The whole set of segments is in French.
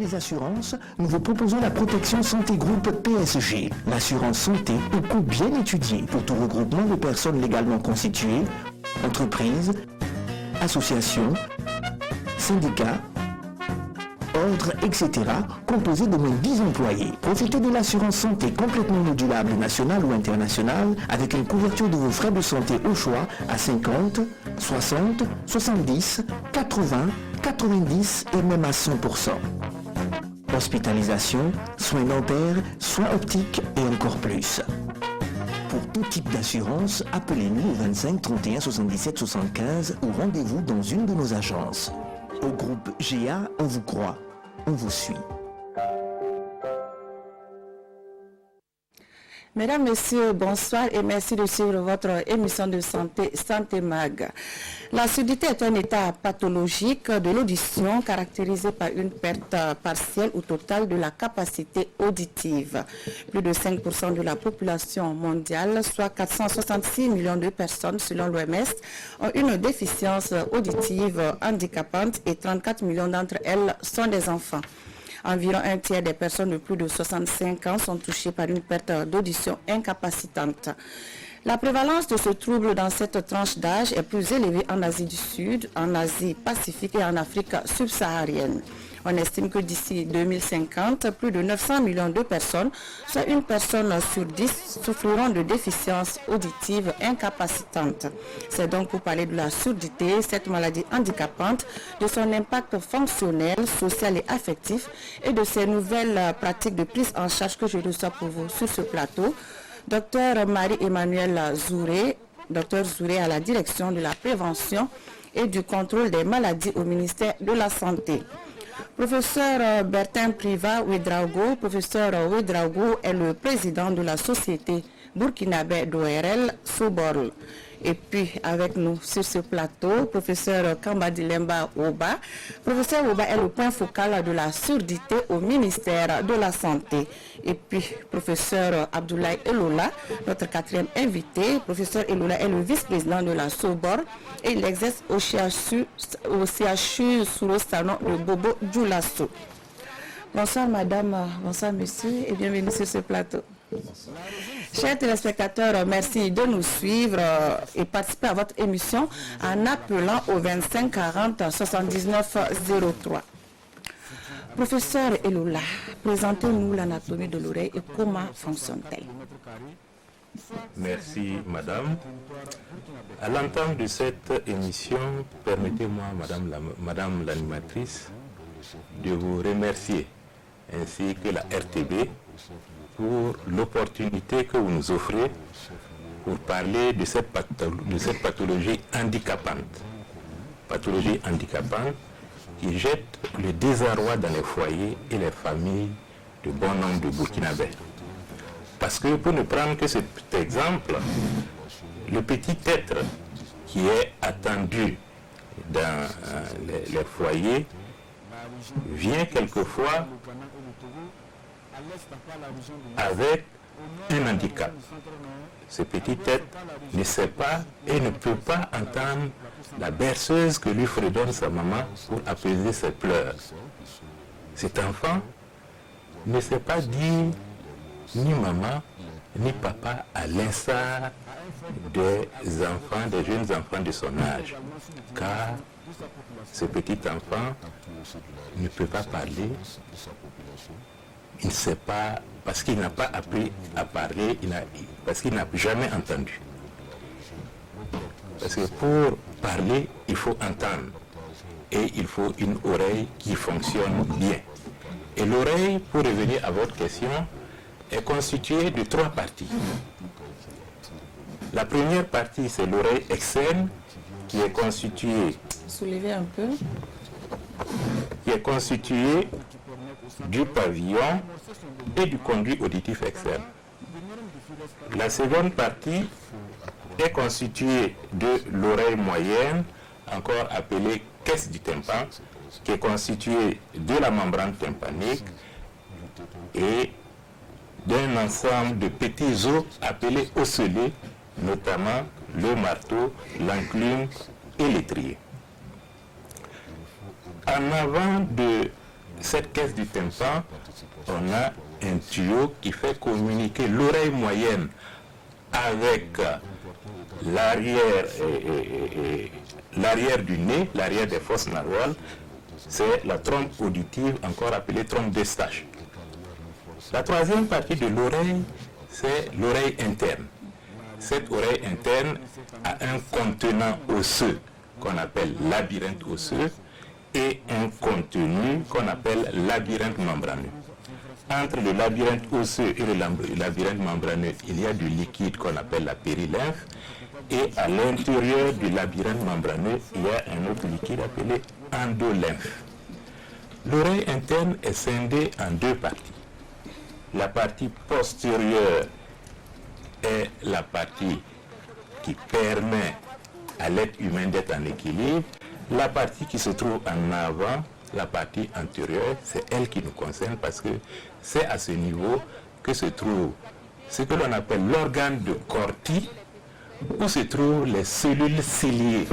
des assurances, nous vous proposons la protection santé groupe PSG. L'assurance santé au coût bien étudié pour tout regroupement de personnes légalement constituées, entreprises, associations, syndicats, ordres, etc., composé de moins de 10 employés. Profitez de l'assurance santé complètement modulable nationale ou internationale avec une couverture de vos frais de santé au choix à 50, 60, 70, 80, 90 et même à 100%. Hospitalisation, soins dentaires, soins optiques et encore plus. Pour tout type d'assurance, appelez-nous au 25 31 77 75 ou rendez-vous dans une de nos agences. Au groupe GA, on vous croit, on vous suit. Mesdames, Messieurs, bonsoir et merci de suivre votre émission de Santé Mag. La surdité est un état pathologique de l'audition caractérisé par une perte partielle ou totale de la capacité auditive. Plus de 5% de la population mondiale, soit 466 millions de personnes selon l'OMS, ont une déficience auditive handicapante et 34 millions d'entre elles sont des enfants. Environ un tiers des personnes de plus de 65 ans sont touchées par une perte d'audition incapacitante. La prévalence de ce trouble dans cette tranche d'âge est plus élevée en Asie du Sud, en Asie Pacifique et en Afrique subsaharienne. On estime que d'ici 2050, plus de 900 millions de personnes, soit une personne sur 10, souffriront de déficience auditive incapacitante. C'est donc pour parler de la surdité, cette maladie handicapante, de son impact fonctionnel, social et affectif et de ses nouvelles pratiques de prise en charge que je reçois pour vous sur ce plateau. Docteur Marie-Emmanuelle Zouré, docteur Zouré à la direction de la prévention et du contrôle des maladies au ministère de la Santé. Professeur Bertin Priva Ouedraogo, professeur Ouedraogo est le président de la société burkinabé d'ORL Soborl. Et puis avec nous sur ce plateau, professeur Kambadilemba Oba. Professeur Oba est le point focal de la surdité au ministère de la Santé. Et puis professeur Abdoulaye Elola, notre quatrième invité. Professeur Elola est le vice-président de la Soborl et il exerce au CHU Sourosano de Bobo Djoulasso. Bonsoir madame, bonsoir monsieur et bienvenue sur ce plateau. Chers téléspectateurs, merci de nous suivre et participer à votre émission en appelant au 25 40 79 03. Professeur Elola, présentez-nous l'anatomie de l'oreille et comment fonctionne-t-elle? Merci madame. À l'entame de cette émission, permettez-moi madame l'animatrice de vous remercier ainsi que la RTB pour l'opportunité que vous nous offrez pour parler de cette pathologie handicapante. Pathologie handicapante qui jette le désarroi dans les foyers et les familles de bon nombre de Burkinabés. Parce que pour ne prendre que cet exemple, le petit être qui est attendu dans les foyers vient quelquefois avec un handicap. Ce petit être ne sait pas et ne peut pas entendre la berceuse que lui fredonne sa maman pour apaiser ses pleurs. Cet enfant ne sait pas dire ni maman ni papa à l'instar des enfants, des jeunes enfants de son âge. Car ce petit enfant ne peut pas parler. Il ne sait pas, parce qu'il n'a pas appris à parler, parce qu'il n'a jamais entendu. Parce que pour parler, il faut entendre. Et il faut une oreille qui fonctionne bien. Et l'oreille, pour revenir à votre question, est constituée de 3 parties. La première partie, c'est l'oreille externe, qui est constituée... Soulevez un peu. Qui est constituée du pavillon et du conduit auditif externe. La seconde partie est constituée de l'oreille moyenne, encore appelée caisse du tympan, qui est constituée de la membrane tympanique et d'un ensemble de petits os appelés osselets, notamment le marteau, l'enclume et l'étrier. En avant de cette caisse du tympan, on a un tuyau qui fait communiquer l'oreille moyenne avec l'arrière du nez, l'arrière des fosses narwhales. C'est la trompe auditive, encore appelée trompe d'Eustache. La troisième partie de l'oreille, c'est l'oreille interne. Cette oreille interne a un contenant osseux qu'on appelle labyrinthe osseux et un contenu qu'on appelle labyrinthe membraneux. Entre le labyrinthe osseux et le labyrinthe membraneux, il y a du liquide qu'on appelle la périlymphe, et à l'intérieur du labyrinthe membraneux, il y a un autre liquide appelé endolymphe. L'oreille interne est scindée en deux parties. La partie postérieure est la partie qui permet à l'être humain d'être en équilibre. La partie qui se trouve en avant, la partie antérieure, c'est elle qui nous concerne parce que c'est à ce niveau que se trouve ce que l'on appelle l'organe de Corti, où se trouvent les cellules ciliées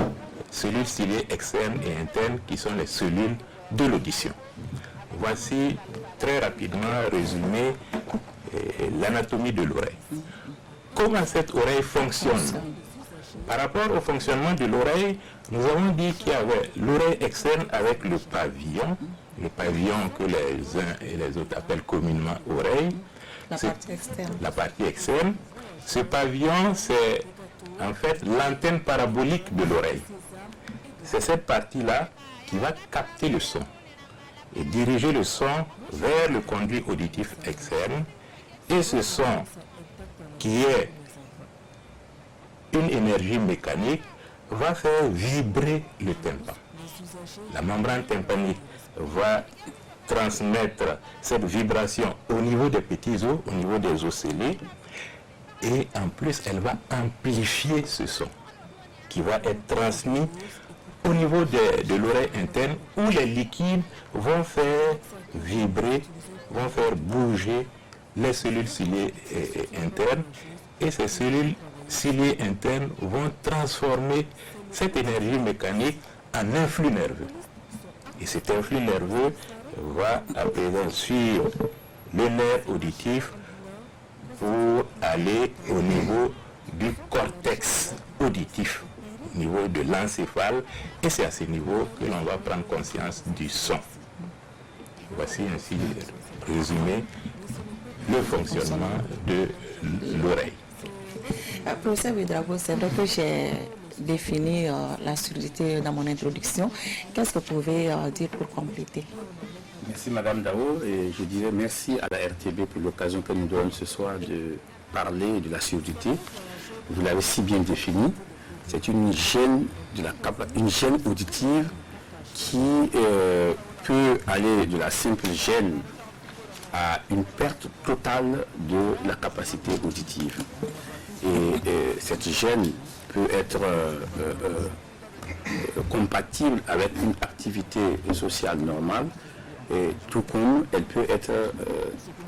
externes et internes qui sont les cellules de l'audition. Voici très rapidement résumé l'anatomie de l'oreille. Comment cette oreille fonctionne? Par rapport au fonctionnement de l'oreille, nous avons dit qu'il y avait l'oreille externe avec le pavillon que les uns et les autres appellent communément oreille. La partie externe. Ce pavillon, c'est en fait l'antenne parabolique de l'oreille. C'est cette partie-là qui va capter le son et diriger le son vers le conduit auditif externe. Et ce son, qui est une énergie mécanique, va faire vibrer le tympan. La membrane tympanique va transmettre cette vibration au niveau des petits os, au niveau des os scellés, et en plus elle va amplifier ce son qui va être transmis au niveau de l'oreille interne, où les liquides vont faire vibrer, vont faire bouger les cellules ciliées internes, et ces cellules ciliées internes vont transformer cette énergie mécanique en influx nerveux. Et cet influx nerveux va à présent suivre le nerf auditif pour aller au niveau du cortex auditif, au niveau de l'encéphale, et c'est à ce niveau que l'on va prendre conscience du son. Voici ainsi résumé le fonctionnement de l'oreille. Professeur Ouédraogo, c'est vrai que j'ai défini la surdité dans mon introduction. Qu'est-ce que vous pouvez dire pour compléter? Merci Madame Dao, et je dirais merci à la RTB pour l'occasion que nous donnons ce soir de parler de la surdité. Vous l'avez si bien défini. C'est une gêne auditive qui peut aller de la simple gêne à une perte totale de la capacité auditive. Et cette gêne peut être compatible avec une activité sociale normale, et tout comme elle peut être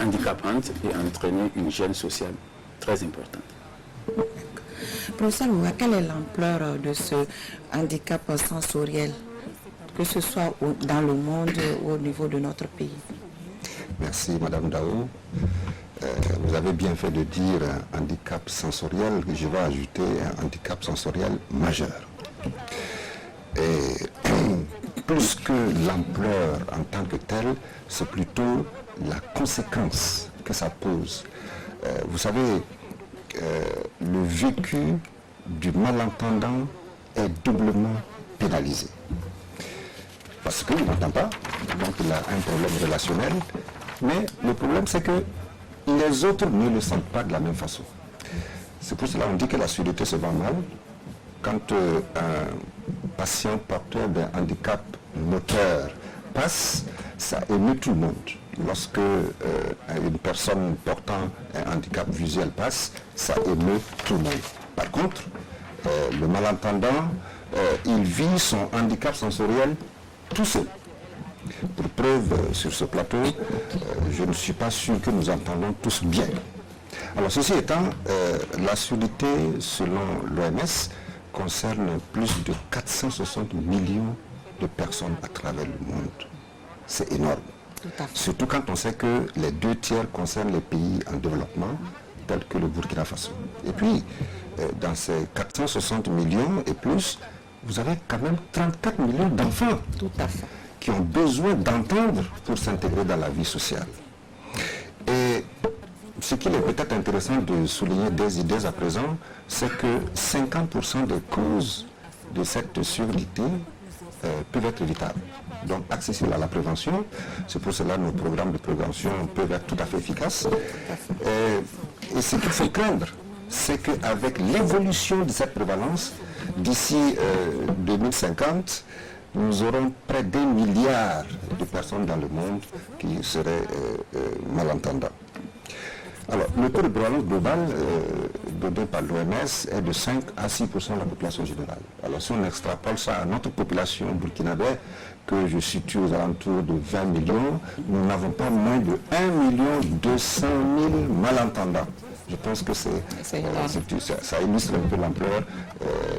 handicapante et entraîner une gêne sociale très importante. Professeur, quelle est l'ampleur de ce handicap sensoriel, que ce soit dans le monde ou au niveau de notre pays? Merci Madame Dao. Vous avez bien fait de dire handicap sensoriel, je vais ajouter un handicap sensoriel majeur. Et plus que l'ampleur en tant que telle, c'est plutôt la conséquence que ça pose. Vous savez, le vécu du malentendant est doublement pénalisé. Parce qu'il n'entend pas, donc il a un problème relationnel, mais le problème c'est que les autres ne le sentent pas de la même façon. C'est pour cela qu'on dit que la surdité se vend mal. Quand un patient porteur d'un handicap moteur passe, ça émeut tout le monde. Lorsque une personne portant un handicap visuel passe, ça émeut tout le monde. Par contre, le malentendant, il vit son handicap sensoriel tout seul. Pour preuve, sur ce plateau, je ne suis pas sûr que nous entendons tous bien. Alors ceci étant, la surdité, selon l'OMS, concerne plus de 460 millions de personnes à travers le monde. C'est énorme. Surtout quand on sait que les 2/3 concernent les pays en développement, tels que le Burkina Faso. Et puis, dans ces 460 millions et plus, vous avez quand même 34 millions d'enfants qui ont besoin d'entendre pour s'intégrer dans la vie sociale. Et ce qu'il est peut-être intéressant de souligner dès à présent, c'est que 50% des causes de cette surdité peuvent être évitables. Donc accessibles à la prévention. C'est pour cela que nos programmes de prévention peuvent être tout à fait efficaces. Et ce qu'il faut craindre, c'est qu'avec l'évolution de cette prévalence, d'ici 2050, nous aurons près d'1 milliard de personnes dans le monde qui seraient malentendants. Alors, le taux de prévalence global donné par l'OMS est de 5 à 6% de la population générale. Alors, si on extrapole ça à notre population burkinabé, que je situe aux alentours de 20 millions, nous n'avons pas moins de 1 200 000 malentendants. Je pense que ça illustre un peu l'ampleur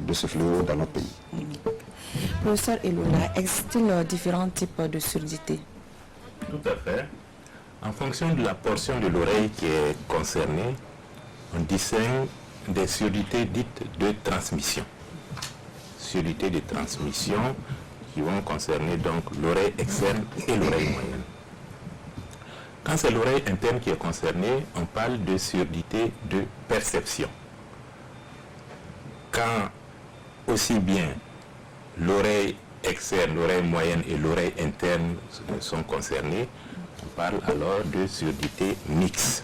de ce fléau dans notre pays. Professeur Eloula, existe-t-il différents types de surdité? Tout à fait. En fonction de la portion de l'oreille qui est concernée, on distingue des surdités dites de transmission. Surdités de transmission qui vont concerner donc l'oreille externe et l'oreille moyenne. Quand c'est l'oreille interne qui est concernée, on parle de surdité de perception. Quand aussi bien l'oreille externe, l'oreille moyenne et l'oreille interne sont concernées, on parle alors de surdité mixte.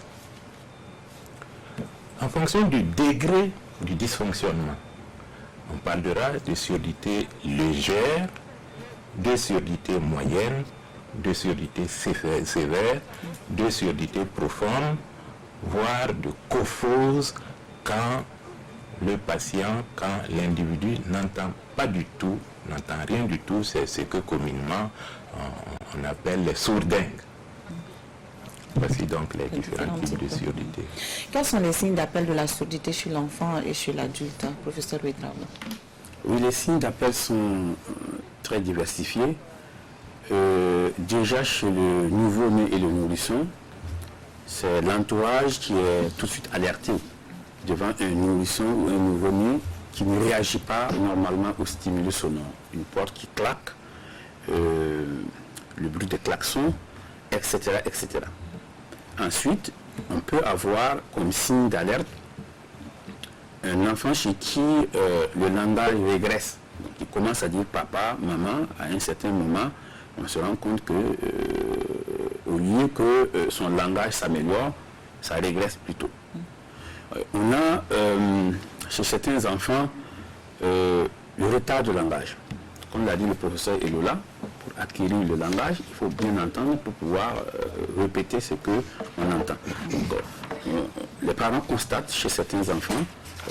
En fonction du degré du dysfonctionnement, on parlera de surdité légère, de surdité moyenne, de surdité sévère, de surdité profonde, voire de cophose quand le patient, quand l'individu n'entend pas du tout, n'entend rien du tout, c'est ce que communément on appelle les sourdingues. Voici donc les différents types de surdité. Quels sont les signes d'appel de la surdité chez l'enfant et chez l'adulte, professeur Ouedraogo? Oui, les signes d'appel sont très diversifiés. Déjà chez le nouveau-né et le nourrisson, c'est l'entourage qui est tout de suite alerté devant un nourrisson ou un nouveau-né qui ne réagit pas normalement au stimulus sonore. Une porte qui claque, le bruit des klaxons, etc., etc. Ensuite, on peut avoir comme signe d'alerte un enfant chez qui le langage régresse. Donc, il commence à dire papa, maman, à un certain moment, on se rend compte que au lieu que son langage s'améliore, ça régresse plutôt. On a chez certains enfants le retard de langage. Comme l'a dit le professeur Eloula, pour acquérir le langage, il faut bien entendre pour pouvoir répéter ce qu'on entend. Donc, les parents constatent chez certains enfants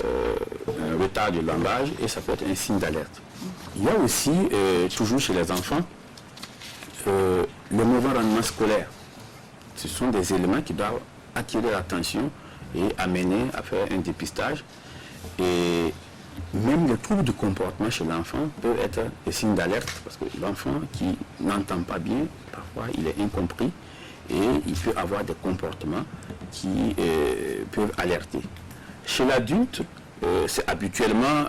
un retard de langage et ça peut être un signe d'alerte. Il y a aussi, toujours chez les enfants, le mauvais rendement scolaire. Ce sont des éléments qui doivent attirer l'attention et amener à faire un dépistage. Et même les troubles de comportement chez l'enfant peuvent être des signes d'alerte parce que l'enfant qui n'entend pas bien, parfois il est incompris et il peut avoir des comportements qui peuvent alerter. Chez l'adulte, c'est habituellement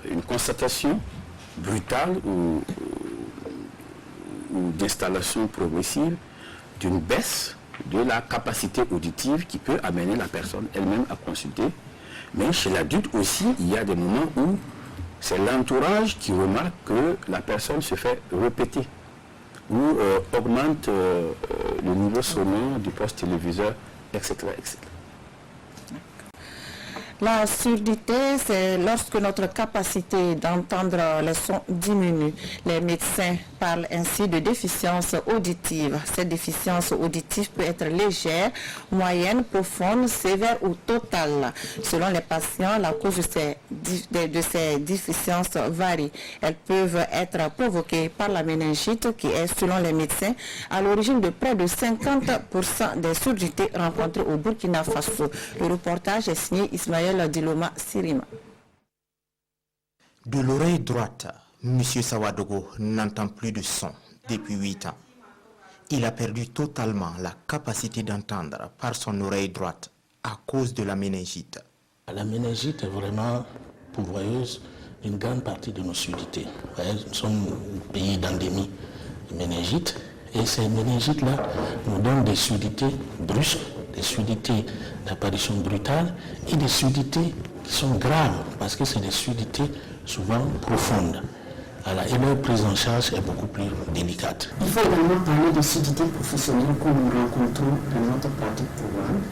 une constatation brutale ou d'installation progressive d'une baisse de la capacité auditive qui peut amener la personne elle-même à consulter. Mais chez l'adulte aussi, il y a des moments où c'est l'entourage qui remarque que la personne se fait répéter ou augmente le niveau sonore du poste téléviseur, etc., etc. La surdité, c'est lorsque notre capacité d'entendre les sons diminue. Les médecins parlent ainsi de déficience auditive. Cette déficience auditive peut être légère, moyenne, profonde, sévère ou totale. Selon les patients, la cause de ces déficiences varie. Elles peuvent être provoquées par la méningite qui est, selon les médecins, à l'origine de près de 50% des surdités rencontrées au Burkina Faso. Le reportage est signé Ismaël Diloma Sirima. De l'oreille droite, M. Sawadogo n'entend plus de son depuis 8 ans. il a perdu totalement la capacité d'entendre par son oreille droite à cause de la méningite. La méningite est vraiment pourvoyeuse d'une grande partie de nos suddités. Nous sommes un pays d'endémie de méningite et ces méningites-là nous donnent des suddités brusques, des suddités d'apparition brutale et des suddités qui sont graves parce que c'est des suddités souvent profondes. Voilà, et leur prise en charge est beaucoup plus délicate. Il faut également parler de suddités professionnelles que nous rencontrons dans notre pratique courante.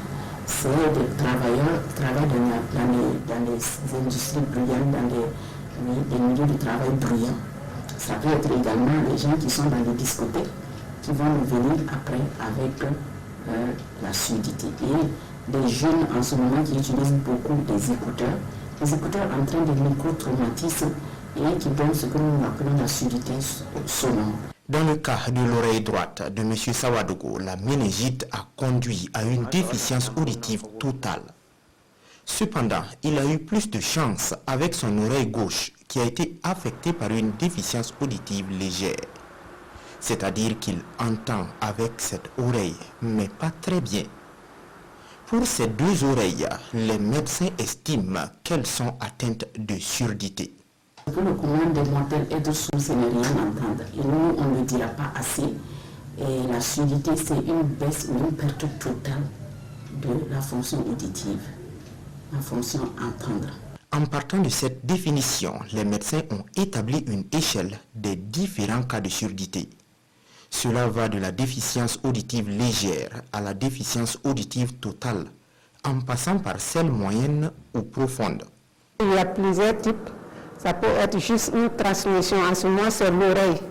C'est des travailleurs qui travaillent dans les industries bruyantes, dans des milieux de travail bruyants. Ça peut être également les gens qui sont dans les discothèques, qui vont nous venir après avec la surdité. Et des jeunes en ce moment qui utilisent beaucoup des écouteurs entraînent des micro-traumatismes et qui donnent ce que nous appelons la surdité sonore. Dans le cas de l'oreille droite de M. Sawadogo, la méningite a conduit à une déficience auditive totale. Cependant, il a eu plus de chance avec son oreille gauche qui a été affectée par une déficience auditive légère. C'est-à-dire qu'il entend avec cette oreille, mais pas très bien. Pour ces deux oreilles, les médecins estiment qu'elles sont atteintes de surdité. Pour le commun des mortels, être sourd, ce n'est rien entendre. Et nous, on ne le dira pas assez. Et la surdité, c'est une baisse ou une perte totale de la fonction auditive, la fonction entendre. En partant de cette définition, les médecins ont établi une échelle des différents cas de surdité. Cela va de la déficience auditive légère à la déficience auditive totale, en passant par celle moyenne ou profonde. Il y a plusieurs types. Ça peut être juste une transmission en ce moment sur l'oreille,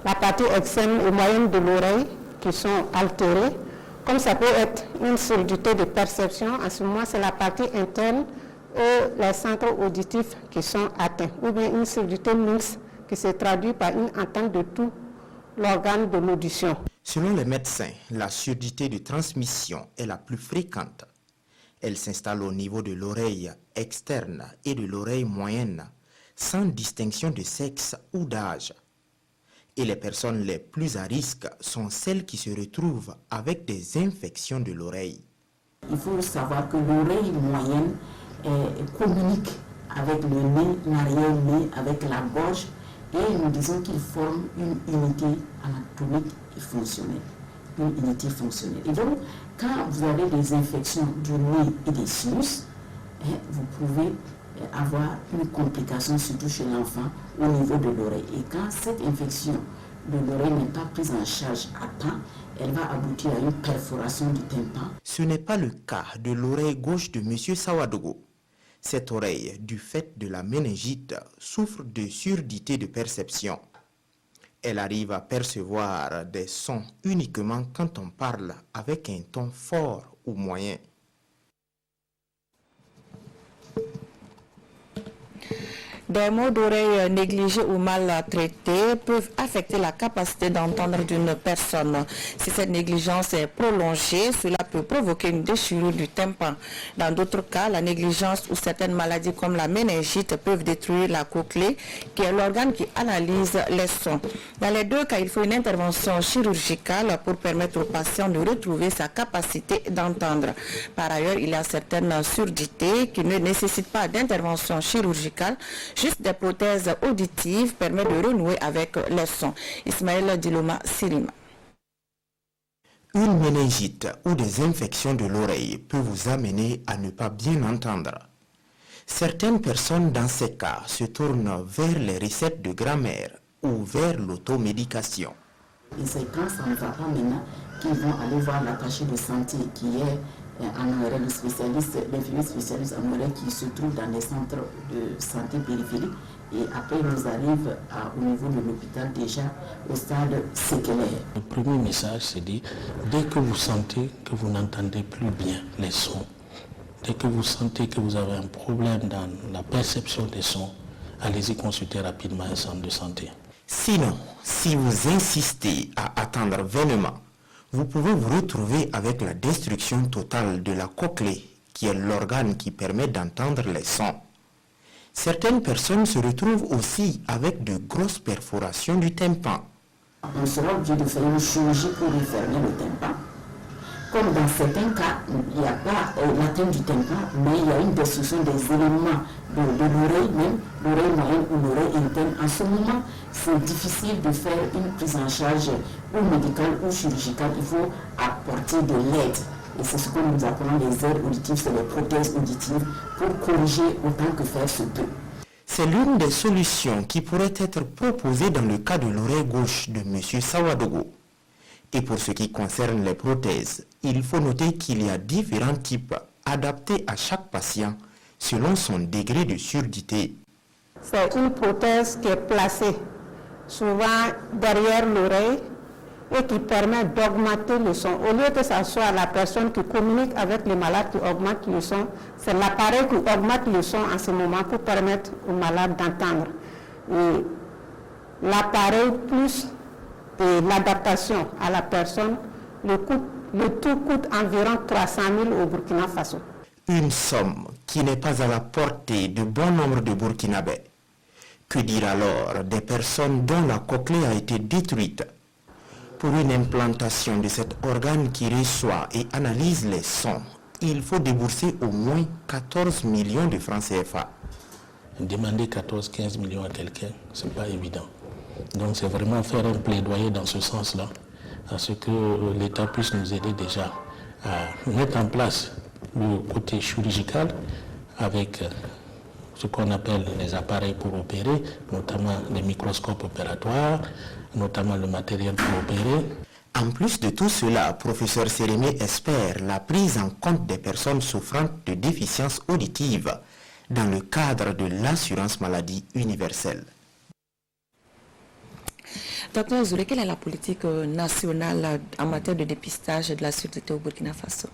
la partie externe et moyenne de l'oreille qui sont altérées, comme ça peut être une surdité de perception, en ce moment c'est la partie interne ou les centres auditifs qui sont atteints, ou bien une surdité mixte qui se traduit par une atteinte de tout l'organe de l'audition. Selon les médecins, la surdité de transmission est la plus fréquente. Elle s'installe au niveau de l'oreille externe et de l'oreille moyenne, sans distinction de sexe ou d'âge. Et les personnes les plus à risque sont celles qui se retrouvent avec des infections de l'oreille. Il faut savoir que l'oreille moyenne communique avec le nez, l'arrière-nez, avec la gorge, et nous disons qu'ils forment une unité anatomique et fonctionnelle. Une unité fonctionnelle. Et donc, quand vous avez des infections du nez et des sinus, vous pouvez avoir une complication, surtout chez l'enfant, au niveau de l'oreille. Et quand cette infection de l'oreille n'est pas prise en charge à temps, elle va aboutir à une perforation du tympan. Ce n'est pas le cas de l'oreille gauche de M. Sawadogo. Cette oreille, du fait de la méningite, souffre de surdité de perception. Elle arrive à percevoir des sons uniquement quand on parle avec un ton fort ou moyen. Des maux d'oreille négligés ou mal traités peuvent affecter la capacité d'entendre d'une personne. Si cette négligence est prolongée, cela peut provoquer une déchirure du tympan. Dans d'autres cas, la négligence ou certaines maladies comme la méningite peuvent détruire la cochlée, qui est l'organe qui analyse les sons. Dans les deux cas, il faut une intervention chirurgicale pour permettre au patient de retrouver sa capacité d'entendre. Par ailleurs, il y a certaines surdités qui ne nécessitent pas d'intervention chirurgicale. Juste des prothèses auditives permettent de renouer avec les sons. Ismaël Diloma Sirima. Une méningite ou des infections de l'oreille peut vous amener à ne pas bien entendre. Certaines personnes dans ces cas se tournent vers les recettes de grand-mère ou vers l'automédication. Et c'est quand ça ne va pas maintenant qu'ils vont aller voir l'attaché de santé qui est en oreille, le spécialiste, l'infirmier spécialiste en oreille qui se trouve dans les centres de santé périphériques. Et après, ils nous arrivent au niveau de l'hôpital déjà au stade séquelaire. Le premier message, c'est dit, dès que vous sentez que vous n'entendez plus bien les sons, dès que vous sentez que vous avez un problème dans la perception des sons, allez-y consulter rapidement un centre de santé. Sinon, si vous insistez à attendre vainement, vous pouvez vous retrouver avec la destruction totale de la cochlée, qui est l'organe qui permet d'entendre les sons. Certaines personnes se retrouvent aussi avec de grosses perforations du tympan. on sera obligé de faire une chirurgie pour refermer le tympan. Comme dans certains cas, il n'y a pas l'atteinte du tympan, mais il y a une destruction des éléments de l'oreille, même l'oreille moyenne ou l'oreille interne. En ce moment, c'est difficile de faire une prise en charge ou médicale ou chirurgicale. Il faut apporter de l'aide. Et c'est ce que nous appelons les aides auditives, c'est les prothèses auditives, pour corriger autant que faire se peut. C'est l'une des solutions qui pourrait être proposée dans le cas de l'oreille gauche de M. Sawadogo. Et pour ce qui concerne les prothèses, il faut noter qu'il y a différents types adaptés à chaque patient selon son degré de surdité. C'est une prothèse qui est placée souvent derrière l'oreille et qui permet d'augmenter le son. Au lieu que ce soit la personne qui communique avec les malades qui augmente le son, c'est l'appareil qui augmente le son en ce moment pour permettre aux malades d'entendre. L'appareil plus l'adaptation à la personne, le tout coûte environ 300 000 au Burkina Faso. Une somme qui n'est pas à la portée de bon nombre de Burkinabés. Que dire alors des personnes dont la cochlée a été détruite? Pour une implantation de cet organe qui reçoit et analyse les sons, il faut débourser au moins 14 millions de francs CFA. Demander 14-15 millions à quelqu'un, ce n'est pas évident. Donc c'est vraiment faire un plaidoyer dans ce sens-là, à ce que l'État puisse nous aider déjà à mettre en place le côté chirurgical avec ce qu'on appelle les appareils pour opérer, notamment les microscopes opératoires, notamment le matériel pour opérer. En plus de tout cela, professeur Sérémé espère la prise en compte des personnes souffrant de déficience auditive dans le cadre de l'assurance maladie universelle. Docteur Zoulé, quelle est la politique nationale en matière de dépistage de la surdité au Burkina Faso?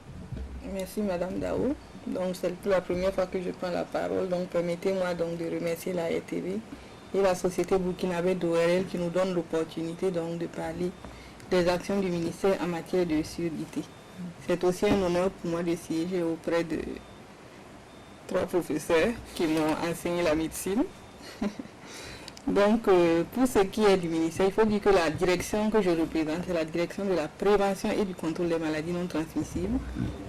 Merci Madame Dao. Donc c'est la première fois que je prends la parole. Donc permettez-moi donc de remercier la RTV et la société burkinabé d'ORL qui nous donne l'opportunité donc de parler des actions du ministère en matière de surdité. C'est aussi un honneur pour moi de siéger auprès de 3 professeurs qui m'ont enseigné la médecine. Donc, pour ce qui est du ministère, il faut dire que la direction que je représente, c'est la direction de la prévention et du contrôle des maladies non transmissibles.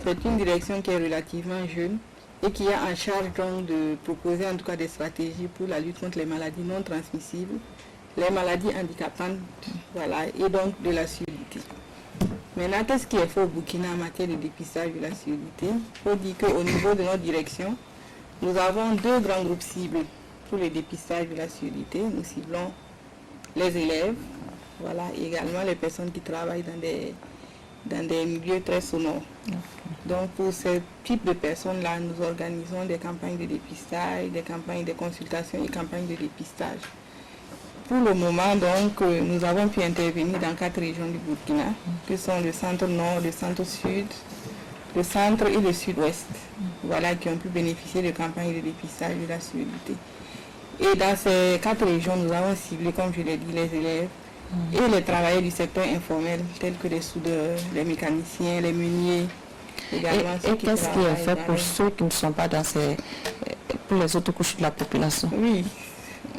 C'est une direction qui est relativement jeune et qui a en charge donc de proposer en tout cas des stratégies pour la lutte contre les maladies non transmissibles, les maladies handicapantes, voilà, et donc de la surdité. Maintenant, qu'est-ce qui est fait au Burkina en matière de dépistage de la surdité? Il faut dire qu'au niveau de notre direction, nous avons 2 grands groupes cibles. Pour le dépistage de la surdité, nous ciblons les élèves, voilà, et également les personnes qui travaillent dans des milieux très sonores. Donc pour ce type de personnes-là, nous organisons des campagnes de dépistage, des campagnes de consultation et campagnes de dépistage. Pour le moment, donc, nous avons pu intervenir dans 4 régions du Burkina, qui sont le centre-nord, le centre-sud, le centre et le sud-ouest, voilà, qui ont pu bénéficier de campagnes de dépistage de la surdité. Et dans ces 4 régions, nous avons ciblé, comme je l'ai dit, les élèves et les travailleurs du secteur informel, tels que les soudeurs, les mécaniciens, les meuniers. Et qu'est-ce qui est fait pour ceux qui ne sont pas dans pour les autres couches de la population? Oui,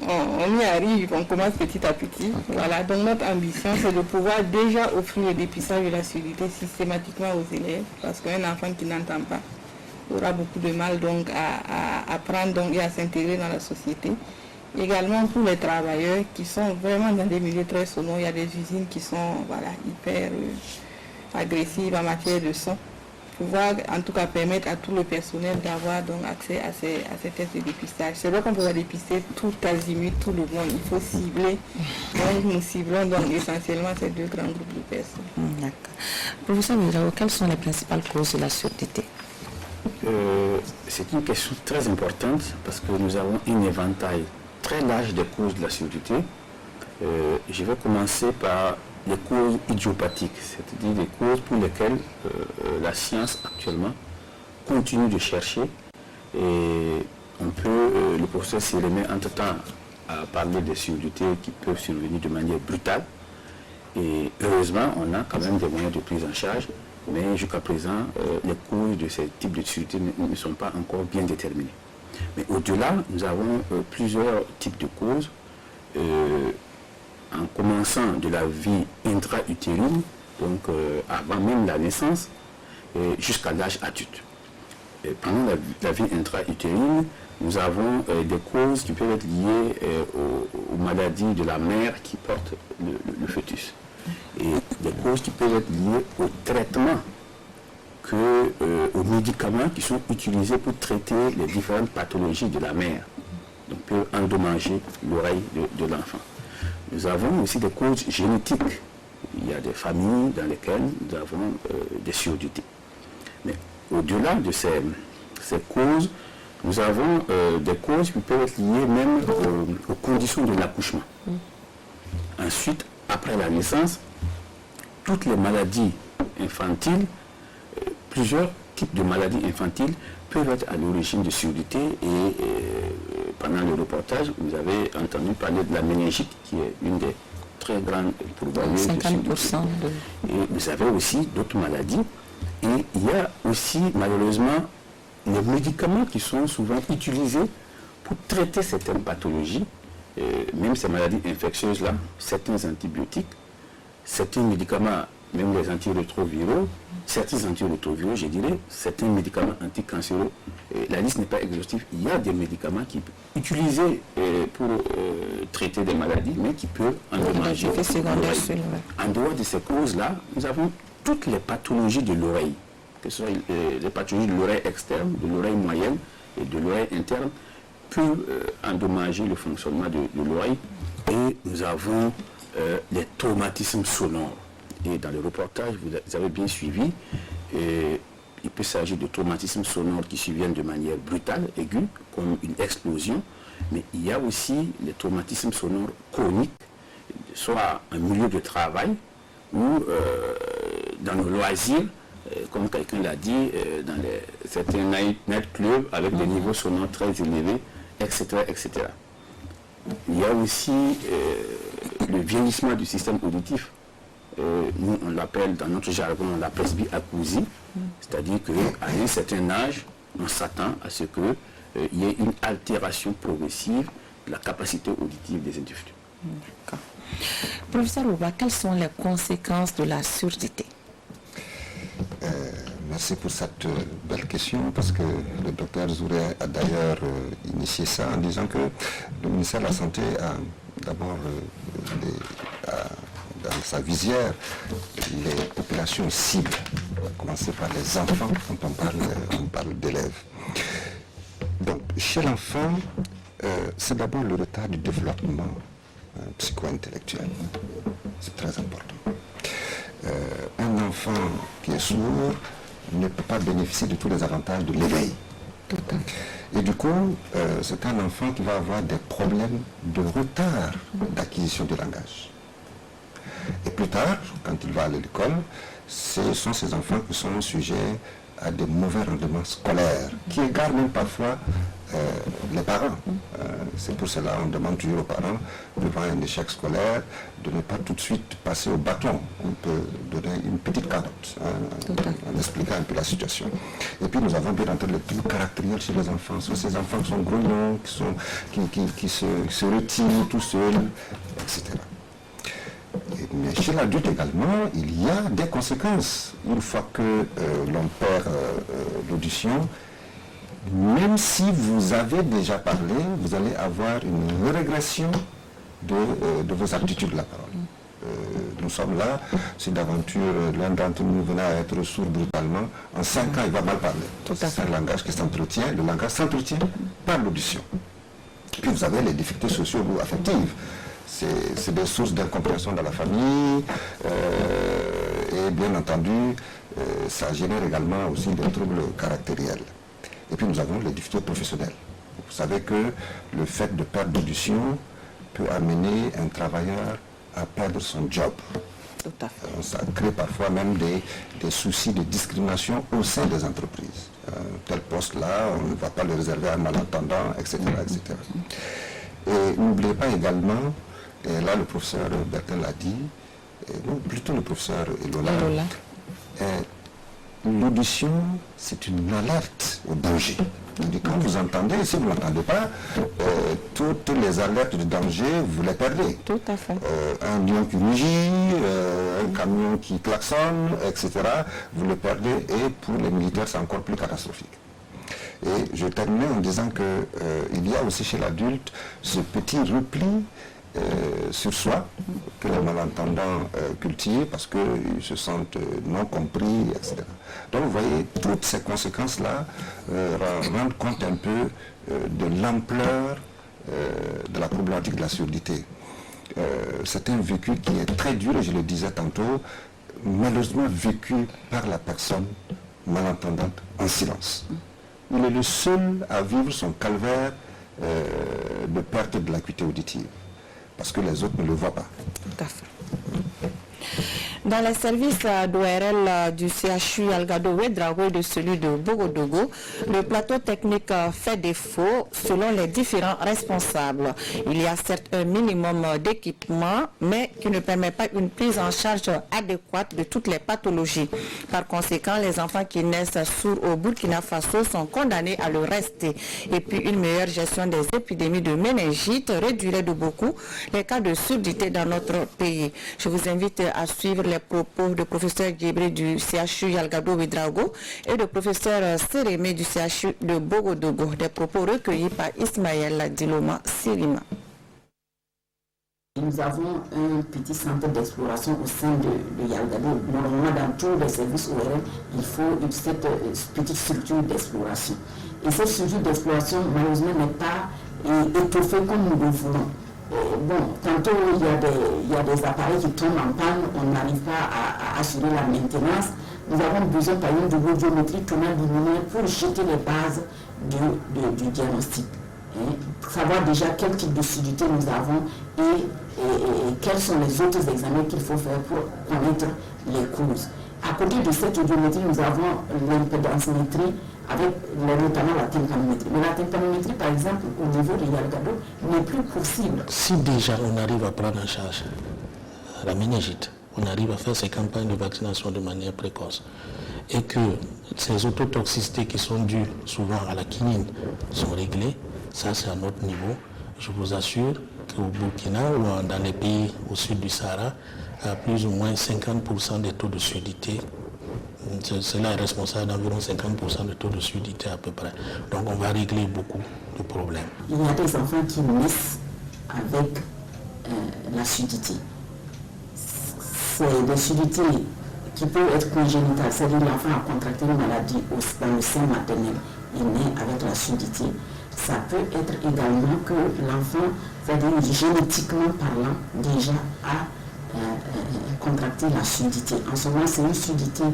on y arrive, on commence petit à petit. Voilà, donc notre ambition, c'est de pouvoir déjà offrir le dépistage de la surdité systématiquement aux élèves, parce qu'un enfant qui n'entend pas aura beaucoup de mal donc à apprendre donc, et à s'intégrer dans la société. Également pour les travailleurs qui sont vraiment dans des milieux très sonores, il y a des usines qui sont voilà, hyper agressives en matière de son. Pouvoir en tout cas permettre à tout le personnel d'avoir donc accès à ces tests de dépistage. C'est vrai qu'on peut dépister tout azimut, tout le monde. Il faut cibler. Donc nous ciblons donc essentiellement ces 2 grands groupes de personnes. D'accord. Professeur Mirao, quelles sont les principales causes de la surdité? C'est une question très importante parce que nous avons un éventail très large des causes de la surdité. Je vais commencer par les causes idiopathiques, c'est-à-dire les causes pour lesquelles la science actuellement continue de chercher. Et on peut, le professeur Sérémé, entre-temps, a parlé des surdités qui peuvent survenir de manière brutale. Et heureusement, on a quand même des moyens de prise en charge. Mais jusqu'à présent, les causes de ces types de surdité ne sont pas encore bien déterminées. Mais au-delà, nous avons plusieurs types de causes. en commençant de la vie intra-utérine, donc avant même la naissance, jusqu'à l'âge adulte. Et pendant la vie intra-utérine, nous avons des causes qui peuvent être liées aux maladies de la mère qui porte le fœtus. Et des causes qui peuvent être liées au traitement, aux médicaments qui sont utilisés pour traiter les différentes pathologies de la mère. Donc peuvent endommager l'oreille de l'enfant. Nous avons aussi des causes génétiques. Il y a des familles dans lesquelles nous avons des surdité. Mais au-delà de ces causes, nous avons des causes qui peuvent être liées même aux conditions de l'accouchement. Ensuite, après la naissance, toutes les maladies infantiles, plusieurs types de maladies infantiles peuvent être à l'origine de surdité et pendant le reportage, vous avez entendu parler de la méningite qui est une des très grandes pourvoyeuses de surdité. Et vous avez aussi d'autres maladies et il y a aussi malheureusement les médicaments qui sont souvent utilisés pour traiter certaines pathologies, même ces maladies infectieuses-là, certains antibiotiques, certains médicaments, même les antirétroviraux, certains antirétroviraux, je dirais, certains médicaments anticancéreux. La liste n'est pas exhaustive. Il y a des médicaments qui sont utilisés pour traiter des maladies, mais qui peuvent endommager l'oreille. En dehors de ces causes-là, nous avons toutes les pathologies de l'oreille, que ce soit les pathologies de l'oreille externe, de l'oreille moyenne et de l'oreille interne, peuvent endommager le fonctionnement de l'oreille. Et nous avons les traumatismes sonores. Et dans le reportage, vous avez bien suivi, il peut s'agir de traumatismes sonores qui surviennent de manière brutale, aiguë, comme une explosion, mais il y a aussi les traumatismes sonores chroniques, soit en milieu de travail ou dans nos loisirs, comme quelqu'un l'a dit, dans certains nightclubs avec des niveaux sonores très élevés, etc., etc. Il y a aussi le vieillissement du système auditif. Nous, on l'appelle, dans notre jargon, la presbyacousie, c'est-à-dire qu'à un certain âge, on s'attend à ce qu'il y ait une altération progressive de la capacité auditive des individus. D'accord. Professeur Ouba, quelles sont les conséquences de la surdité? Merci pour cette belle question, parce que le docteur Zouré a d'ailleurs initié ça en disant que le ministère de la Santé a d'abord dans sa visière les populations cibles, on va commencer par les enfants quand on parle d'élèves. Donc chez l'enfant, c'est d'abord le retard du développement psycho-intellectuel, c'est très important. Un enfant qui est sourd ne peut pas bénéficier de tous les avantages de l'éveil. Et du coup, c'est un enfant qui va avoir des problèmes de retard d'acquisition du langage. Et plus tard, quand il va à l'école, ce sont ces enfants qui sont sujets à des mauvais rendements scolaires, qui égarent même parfois les parents. C'est pour cela qu'on demande toujours aux parents, devant un échec scolaire, de ne pas tout de suite passer au bâton. On peut donner une petite carotte, en expliquant un peu la situation. Et puis nous avons bien entendu le plus caractériel chez les enfants. Ce sont ces enfants qui sont grognons, qui se retirent tout seuls, etc. Mais chez l'adulte également, il y a des conséquences. Une fois que l'on perd l'audition, même si vous avez déjà parlé, vous allez avoir une régression de vos aptitudes de la parole. Nous sommes là, si d'aventure l'un d'entre nous venait à être sourd brutalement, en 5 ans il va mal parler. C'est un langage qui s'entretient, le langage s'entretient par l'audition. Puis vous avez les difficultés socio-affectives. C'est des sources d'incompréhension dans la famille et bien entendu ça génère également aussi des troubles caractériels. Et puis nous avons les difficultés professionnelles. Vous savez que le fait de perdre d'audition peut amener un travailleur à perdre son job. Tout à fait. Ça crée parfois même des soucis de discrimination au sein des entreprises. Tel poste-là, on ne va pas le réserver à un malentendant, etc. etc. Et n'oubliez pas également, et là le professeur Bertin l'a dit, non, plutôt le professeur Elola, l'audition c'est une alerte au danger. Quand vous entendez, si vous ne l'entendez pas, toutes les alertes de danger, vous les perdez. Tout à fait. Un lion qui rugit, un camion qui klaxonne, etc., vous le perdez, et pour les militaires, c'est encore plus catastrophique. Et je terminais en disant qu'il y a aussi chez l'adulte ce petit repli sur soi que les malentendants cultivent parce qu'ils se sentent non compris, etc. Donc vous voyez, toutes ces conséquences-là rendent compte un peu de l'ampleur de la problématique de la surdité. C'est un vécu qui est très dur, et je le disais tantôt, malheureusement vécu par la personne malentendante en silence. Il est le seul à vivre son calvaire de perte de l'acuité auditive, parce que les autres ne le voient pas. Tout à fait. Dans les services d'ORL du CHU Algado Ouédraogo et de celui de Bogodogo, le plateau technique fait défaut selon les différents responsables. Il y a certes un minimum d'équipement, mais qui ne permet pas une prise en charge adéquate de toutes les pathologies. Par conséquent, les enfants qui naissent sourds au Burkina Faso sont condamnés à le rester. Et puis une meilleure gestion des épidémies de méningite réduirait de beaucoup les cas de surdité dans notre pays. Je vous invite à suivre les propos du professeur Djibril du CHU Algado Ouédraogo et du professeur Sérémé du CHU de Bogodogo, des propos recueillis par Ismaël Diloma Sirima. Nous avons un petit centre d'exploration au sein de Yalgado. Normalement, dans tous les services ORL, il faut cette petite structure d'exploration. Et cette structure d'exploration, malheureusement, n'est pas étoffée comme nous le voulons. Tantôt il y a des appareils qui tombent en panne, on n'arrive pas à assurer la maintenance. Nous avons besoin par exemple de l'audiométrie tonale luminaire pour jeter les bases du diagnostic. Pour savoir déjà quel type de surdité nous avons et quels sont les autres examens qu'il faut faire pour connaître les causes. À côté de cette audiométrie, nous avons l'impédancemétrie, avec notamment la tympanométrie. Mais la tympanométrie, par exemple, au niveau de Yalgado, n'est plus possible. Si déjà on arrive à prendre en charge la méningite, on arrive à faire ces campagnes de vaccination de manière précoce, et que ces autotoxicités qui sont dues souvent à la quinine sont réglées, ça c'est à notre niveau. Je vous assure qu'au Burkina ou dans les pays au sud du Sahara, à plus ou moins 50% des taux de surdité. Cela est responsable d'environ 50% de taux de surdité à peu près. Donc on va régler beaucoup de problèmes. Il y a des enfants qui naissent avec la surdité. C'est des surdités qui peuvent être congénitales, c'est-à-dire l'enfant a contracté une maladie dans le sein maternel, il naît avec la surdité. Ça peut être également que l'enfant, c'est-à-dire génétiquement parlant, déjà a contracté la surdité. En ce moment, c'est une surdité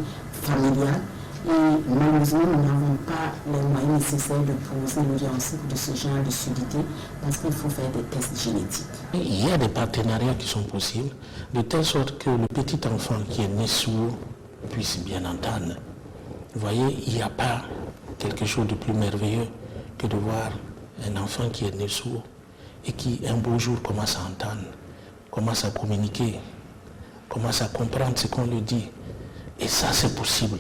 familiale et malheureusement, nous n'avons pas les moyens nécessaires de poser le diagnostic de ce genre de surdité parce qu'il faut faire des tests génétiques. Il y a des partenariats qui sont possibles de telle sorte que le petit enfant qui est né sourd puisse bien entendre. Vous voyez, il n'y a pas quelque chose de plus merveilleux que de voir un enfant qui est né sourd et qui un beau jour commence à entendre, commence à communiquer, commence à comprendre ce qu'on lui dit. Et ça, c'est possible.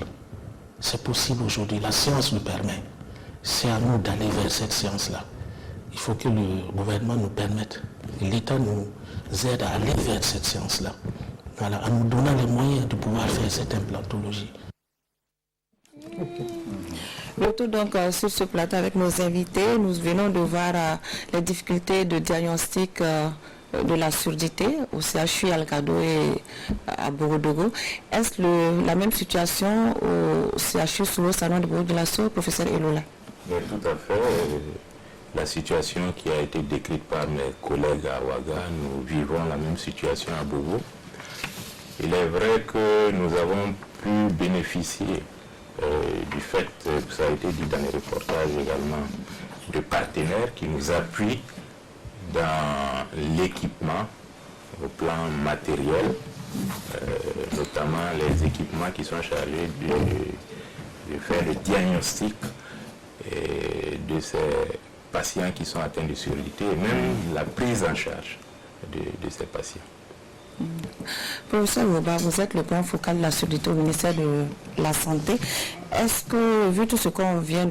C'est possible aujourd'hui. La science le permet. C'est à nous d'aller vers cette science-là. Il faut que le gouvernement nous permette, l'État nous aide à aller vers cette science-là. Voilà, en nous donnant les moyens de pouvoir faire cette implantologie. Retour donc sur ce plateau avec nos invités. Nous venons de voir les difficultés de diagnostic de la surdité au CHU Algado et à Bogodogo. Est-ce la même situation au CHU sous le salon de Bogodogo, professeur Elola? Oui, tout à fait. La situation qui a été décrite par mes collègues à Ouaga, nous vivons la même situation à Bogo. Il est vrai que nous avons pu bénéficier du fait, ça a été dit dans les reportages également, de partenaires qui nous appuient dans l'équipement au plan matériel, notamment les équipements qui sont chargés de faire le diagnostic de ces patients qui sont atteints de surdité et même la prise en charge de ces patients. Professeur Woba, vous êtes le point focal de la surdité au ministère de la Santé. Est-ce que, vu tout ce qu'on vient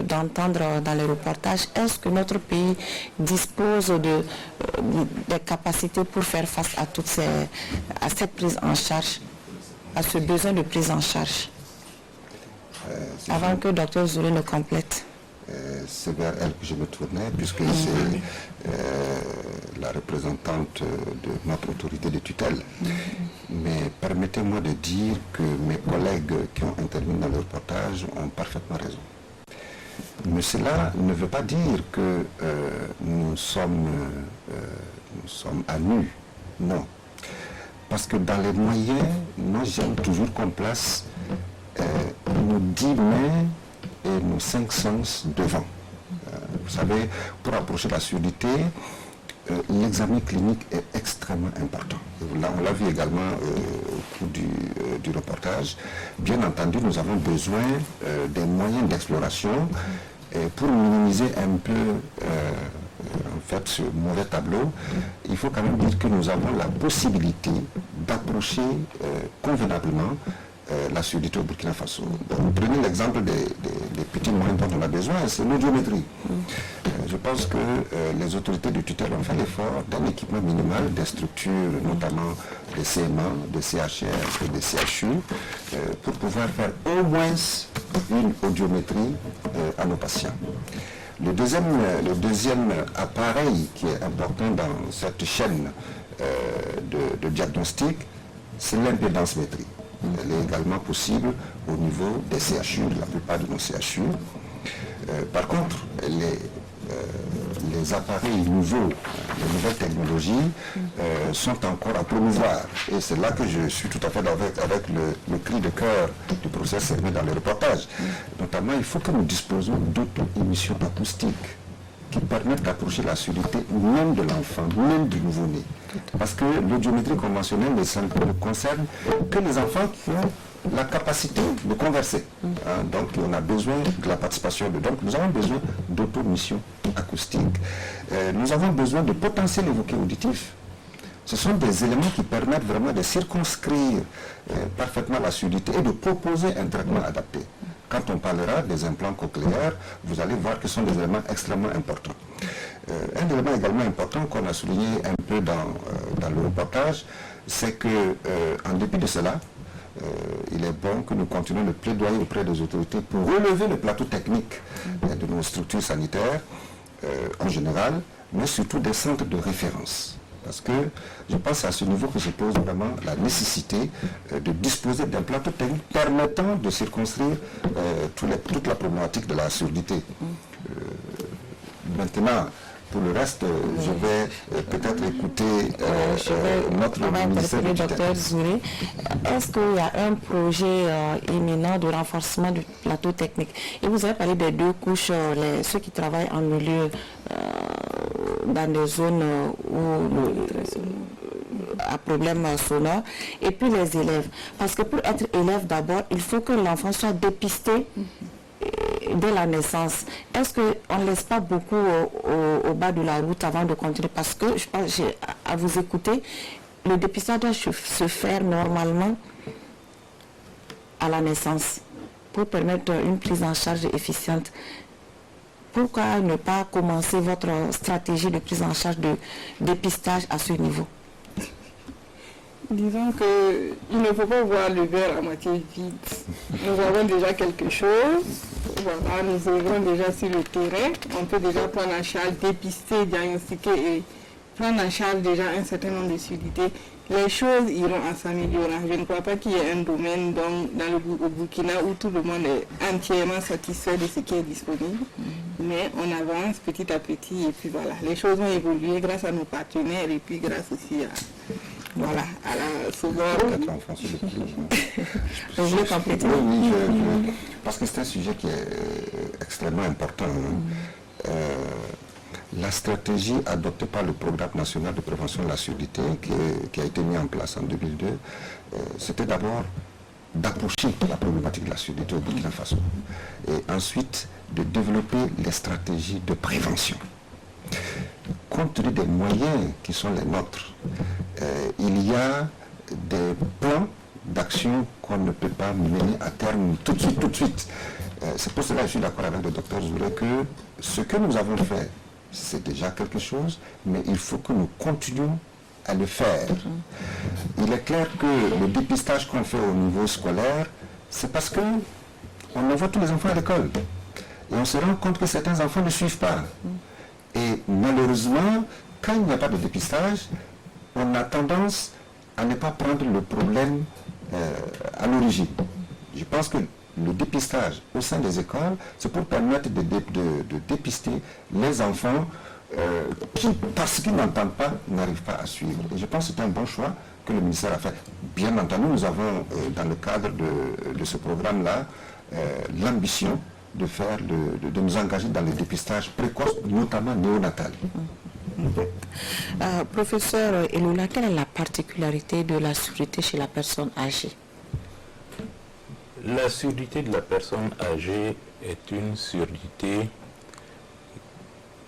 d'entendre dans les reportages, est-ce que notre pays dispose des capacités pour faire face à cette prise en charge, à ce besoin de prise en charge? Avant que Dr Zouré ne complète. C'est vers elle que je me tournais, puisque c'est la représentante de notre autorité de tutelle. Mais permettez-moi de dire que mes collègues qui ont intervenu dans le reportage ont parfaitement raison. Mais cela ne veut pas dire que nous sommes à nu, non. Parce que dans les moyens, moi j'aime toujours qu'on place nos 10 mains et nos 5 sens devant. Vous savez, pour approcher la surdité, l'examen clinique est extrêmement important. Là, on l'a vu également au cours du reportage. Bien entendu, nous avons besoin des moyens d'exploration pour minimiser un peu en fait ce mauvais tableau. Il faut quand même dire que nous avons la possibilité d'approcher convenablement la surdité au Burkina Faso. Prenez l'exemple des petits moyens dont on a besoin, c'est l'audiométrie. Je pense que les autorités de tutelle ont fait l'effort d'un équipement minimal des structures, notamment des CMA, des CHR et des CHU, pour pouvoir faire au moins une audiométrie à nos patients. Le deuxième appareil qui est important dans cette chaîne de diagnostic, c'est l'impédancemétrie. Elle est également possible au niveau des CHU, de la plupart de nos CHU. Par contre, les appareils nouveaux, les nouvelles technologies sont encore à promouvoir. Et c'est là que je suis tout à fait avec le cri de cœur du professeur Sermé dans le reportage. Notamment, il faut que nous disposions d'auto-émissions acoustiques qui permettent d'approcher la surdité même de l'enfant, même du nouveau-né. Parce que l'audiométrie conventionnelle ne concerne que les enfants qui ont la capacité de converser. Donc on a besoin de la participation de... Donc nous avons besoin d'automission acoustique. Nous avons besoin de potentiel évoqué auditif. Ce sont des éléments qui permettent vraiment de circonscrire parfaitement la surdité et de proposer un traitement adapté. Quand on parlera des implants cochléaires, vous allez voir que ce sont des éléments extrêmement importants. Un élément également important qu'on a souligné un peu dans le reportage, c'est qu'en dépit de cela, il est bon que nous continuions de plaidoyer auprès des autorités pour relever le plateau technique de nos structures sanitaires en général, mais surtout des centres de référence. Parce que je pense à ce niveau que se pose vraiment la nécessité de disposer d'un plateau technique permettant de circonscrire toute la problématique de la surdité. Maintenant, pour le reste, je vais peut-être écouter notre ministère de tutelle. Dr Zouré, est-ce qu'il y a un projet imminent de renforcement du plateau technique? Et vous avez parlé des 2 couches, ceux qui travaillent en milieu dans des zones à problème sonore, et puis les élèves. Parce que pour être élève d'abord, il faut que l'enfant soit dépisté dès la naissance. Est-ce qu'on ne laisse pas beaucoup au bas de la route avant de continuer? Parce que je pense, à vous écouter, le dépistage doit se faire normalement à la naissance pour permettre une prise en charge efficiente. Pourquoi ne pas commencer votre stratégie de prise en charge de dépistage à ce niveau? Disons qu'il ne faut pas voir le verre à moitié vide. Nous avons déjà quelque chose. Voilà, nous œuvrons déjà sur le terrain. On peut déjà prendre en charge, dépister, diagnostiquer et prendre en charge déjà un certain nombre de surdités. Les choses iront en s'améliorant. Je ne crois pas qu'il y ait un domaine au Burkina où tout le monde est entièrement satisfait de ce qui est disponible. Mais on avance petit à petit et puis voilà. Les choses vont évoluer grâce à nos partenaires et puis grâce aussi à la sauvegarde. Vous voulez compléter? Oui, parce que c'est un sujet qui est extrêmement important. La stratégie adoptée par le Programme national de prévention de la surdité qui a été mis en place en 2002, c'était d'abord d'approcher la problématique de la surdité au Burkina Faso et ensuite de développer les stratégies de prévention. compte tenu des moyens qui sont les nôtres, il y a des plans d'action qu'on ne peut pas mener à terme tout de suite. C'est pour cela que je suis d'accord avec le docteur Zoulé que ce que nous avons fait, c'est déjà quelque chose, mais il faut que nous continuions à le faire. Il est clair que le dépistage qu'on fait au niveau scolaire, c'est parce qu'on envoie tous les enfants à l'école. Et on se rend compte que certains enfants ne suivent pas. Et malheureusement, quand il n'y a pas de dépistage, on a tendance à ne pas prendre le problème à l'origine. Je pense que le dépistage au sein des écoles, c'est pour permettre de dépister les enfants qui, parce qu'ils n'entendent pas, n'arrivent pas à suivre. Et je pense que c'est un bon choix que le ministère a fait. Bien entendu, nous avons, dans le cadre de ce programme-là, l'ambition de nous engager dans le dépistage précoce, notamment néonatal. Professeur Eloula, quelle est la particularité de la surdité chez la personne âgée? La surdité de la personne âgée est une surdité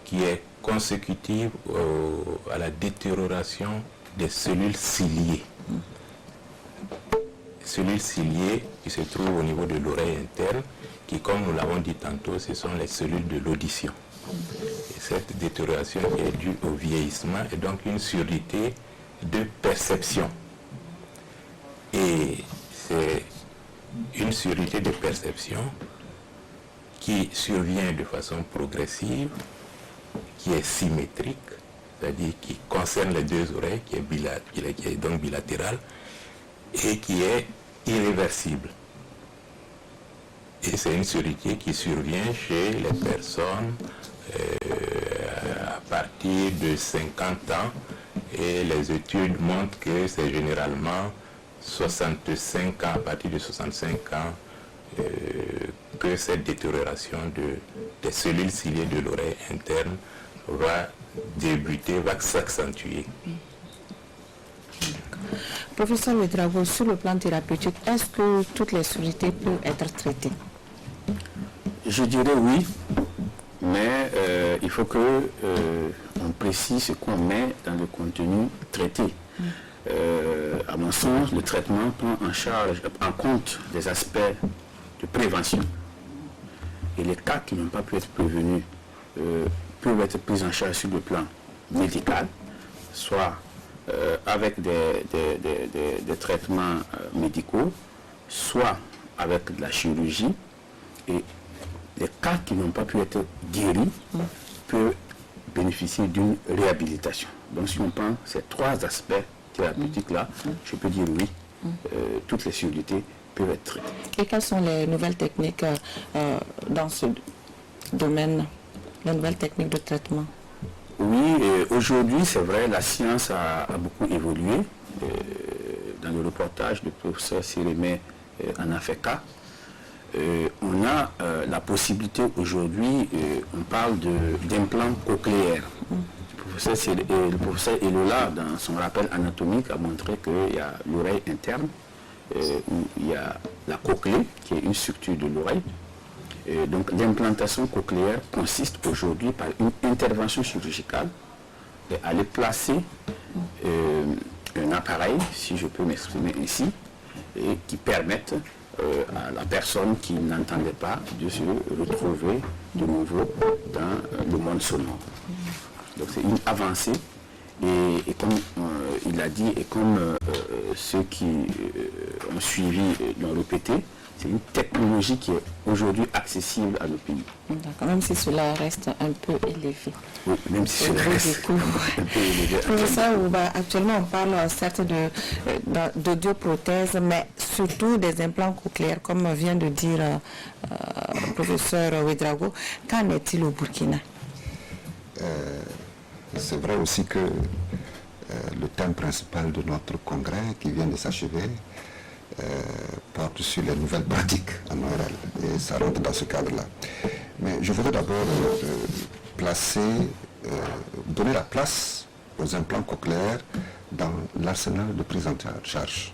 qui est consécutive à la détérioration des cellules ciliées. Cellules ciliées qui se trouvent au niveau de l'oreille interne, qui, comme nous l'avons dit tantôt, ce sont les cellules de l'audition. Et cette détérioration qui est due au vieillissement est donc une surdité de perception. Et c'est une surdité de perception qui survient de façon progressive, qui est symétrique, c'est-à-dire qui concerne les deux oreilles, qui est donc bilatérale, et qui est irréversible. Et c'est une surdité qui survient chez les personnes à partir de 50 ans, et les études montrent que c'est généralement 65 ans, à partir de 65 ans, que cette détérioration des cellules ciliées de l'oreille interne va débuter, va s'accentuer. Professeur Ouedraogo, sur le plan thérapeutique, est-ce que toutes les surdités peuvent être traitées? Je dirais oui, mais il faut que on précise ce qu'on met dans le contenu traité. À mon sens, le traitement prend en compte des aspects de prévention. Et les cas qui n'ont pas pu être prévenus peuvent être pris en charge sur le plan médical, soit avec des traitements médicaux, soit avec de la chirurgie. Et les cas qui n'ont pas pu être guéris peuvent bénéficier d'une réhabilitation. Donc si on prend ces trois aspects thérapeutiques-là, je peux dire oui, toutes les surdités peuvent être traitées. Et quelles sont les nouvelles techniques dans ce domaine, les nouvelles techniques de traitement? Oui, aujourd'hui, c'est vrai, la science a beaucoup évolué. Dans le reportage du professeur Sirémé en a fait cas. On a la possibilité aujourd'hui, on parle d'implants cochléaires. Le professeur Eloula, dans son rappel anatomique, a montré qu'il y a l'oreille interne, où il y a la cochlée, qui est une structure de l'oreille. Donc l'implantation cochléaire consiste aujourd'hui par une intervention chirurgicale et aller placer un appareil, si je peux m'exprimer ainsi, et qui permette à la personne qui n'entendait pas de se retrouver de nouveau dans le monde sonore. Donc c'est une avancée et comme il a dit et comme ceux qui ont suivi l'ont répété, c'est une technologie qui est aujourd'hui accessible à nos pays. D'accord, même si cela reste un peu élevé. Oui, même si cela reste un peu élevé. Professeur Ouba, actuellement on parle certes d'audioprothèses, mais surtout des implants cochléaires, comme vient de dire le professeur Ouedraogo. Qu'en est-il au Burkina? C'est vrai aussi que le thème principal de notre congrès qui vient de s'achever porte sur les nouvelles pratiques en ORL et ça rentre dans ce cadre-là. Mais je voudrais d'abord donner la place aux implants cochléaires dans l'arsenal de prise en charge.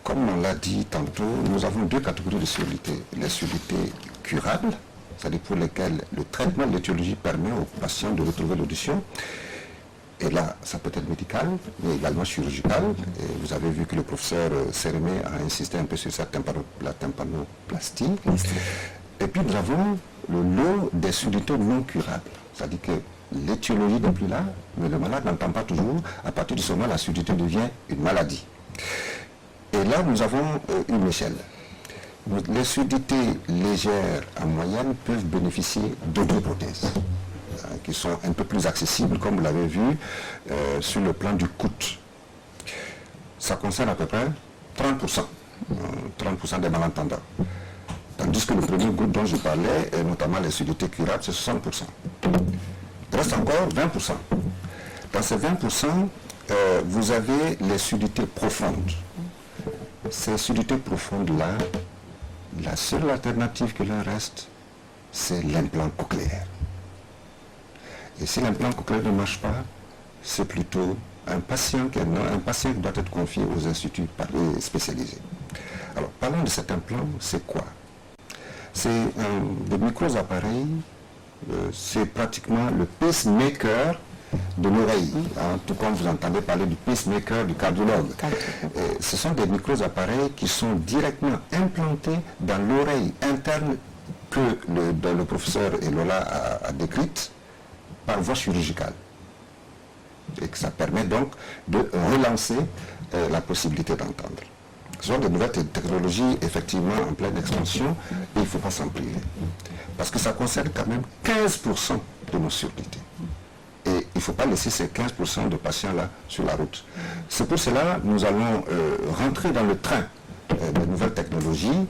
Comme on l'a dit tantôt, nous avons deux catégories de surdités. Les surdités curables c'est-à-dire pour lesquels le traitement de l'étiologie permet aux patients de retrouver l'audition. Et là, ça peut être médical, mais également chirurgical. Et vous avez vu que le professeur Sérémé a insisté un peu sur la tympanoplastie. Et puis nous avons le lot des surdité non curables. C'est-à-dire que l'étiologie n'est plus là, mais le malade n'entend pas toujours. À partir de ce moment, la surdité devient une maladie. Et là, nous avons une échelle. Les surdités légères en moyenne peuvent bénéficier de 2 prothèses qui sont un peu plus accessibles, comme vous l'avez vu, sur le plan du coût. Ça concerne à peu près 30%, 30% des malentendants. Tandis que le premier groupe dont je parlais, et notamment les surdités curables, c'est 60%. Il reste encore 20%. Dans ces 20%, vous avez les surdités profondes. Ces surdités profondes-là, la seule alternative qui leur reste, c'est l'implant cochléaire. Et si l'implant cochléaire ne marche pas, c'est plutôt un patient qui doit être confié aux instituts spécialisés. Alors, parlons de cet implant, c'est quoi? C'est des micro-appareils, c'est pratiquement le pacemaker de l'oreille, tout comme vous entendez parler du pacemaker du cardiologue. Ce sont des micro-appareils qui sont directement implantés dans l'oreille interne dont le professeur Elola a décrite par voie chirurgicale. Et que ça permet donc de relancer la possibilité d'entendre. Ce sont des nouvelles technologies effectivement en pleine expansion et il ne faut pas s'en priver. Parce que ça concerne quand même 15% de nos surdités. Et il ne faut pas laisser ces 15% de patients-là sur la route. C'est pour cela que nous allons rentrer dans le train des nouvelles technologies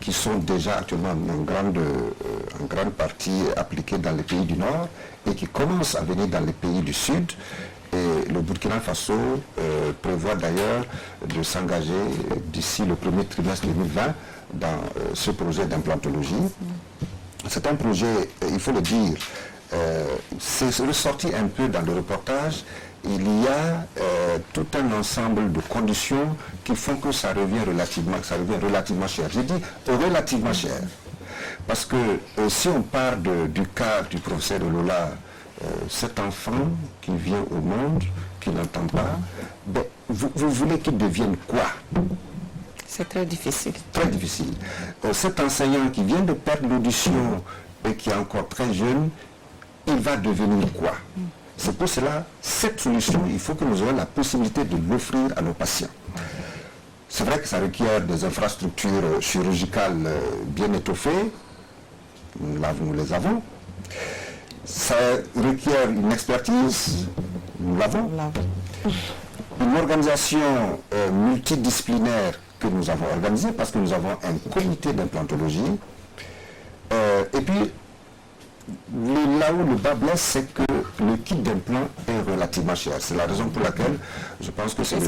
qui sont déjà actuellement en grande partie appliquées dans les pays du Nord et qui commencent à venir dans les pays du Sud. Et le Burkina Faso prévoit d'ailleurs de s'engager d'ici le premier trimestre 2020 dans ce projet d'implantologie. C'est un projet, il faut le dire, c'est ressorti un peu dans le reportage. Il y a tout un ensemble de conditions qui font que ça revient relativement cher. Je dis relativement cher. Parce que si on part du cas du professeur Elola, cet enfant qui vient au monde, qui n'entend pas, ben, vous voulez qu'il devienne quoi? C'est très difficile. Très difficile. Cet enseignant qui vient de perdre l'audition et qui est encore très jeune, il va devenir quoi? C'est pour cela, cette solution, il faut que nous ayons la possibilité de l'offrir à nos patients. C'est vrai que ça requiert des infrastructures chirurgicales bien étoffées, nous les avons. Ça requiert une expertise, nous l'avons. Une organisation multidisciplinaire que nous avons organisée parce que nous avons un comité d'implantologie. Et puis, là où le bas blesse, c'est que le kit d'implant est relativement cher. C'est la raison pour laquelle je pense que c'est...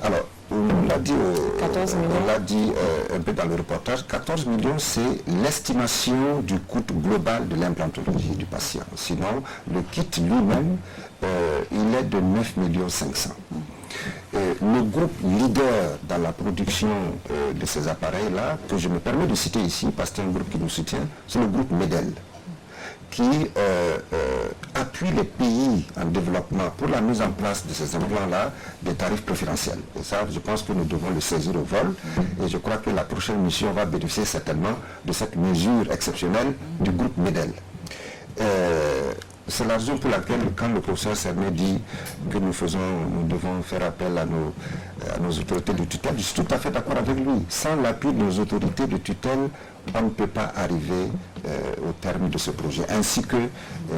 Alors, on l'a dit, un peu dans le reportage, 14 millions, c'est l'estimation du coût global de l'implantologie du patient. Sinon, le kit lui-même, il est de 9 500 000. Le groupe leader dans la production de ces appareils-là, que je me permets de citer ici, parce que c'est un groupe qui nous soutient, c'est le groupe MEDEL, qui appuie les pays en développement pour la mise en place de ces implants-là des tarifs préférentiels. Et ça, je pense que nous devons le saisir au vol. Et je crois que la prochaine mission va bénéficier certainement de cette mesure exceptionnelle du groupe MEDEL. C'est la raison pour laquelle, quand le professeur Sermet dit que nous devons faire appel à nos autorités de tutelle, je suis tout à fait d'accord avec lui. Sans l'appui de nos autorités de tutelle, on ne peut pas arriver au terme de ce projet, ainsi que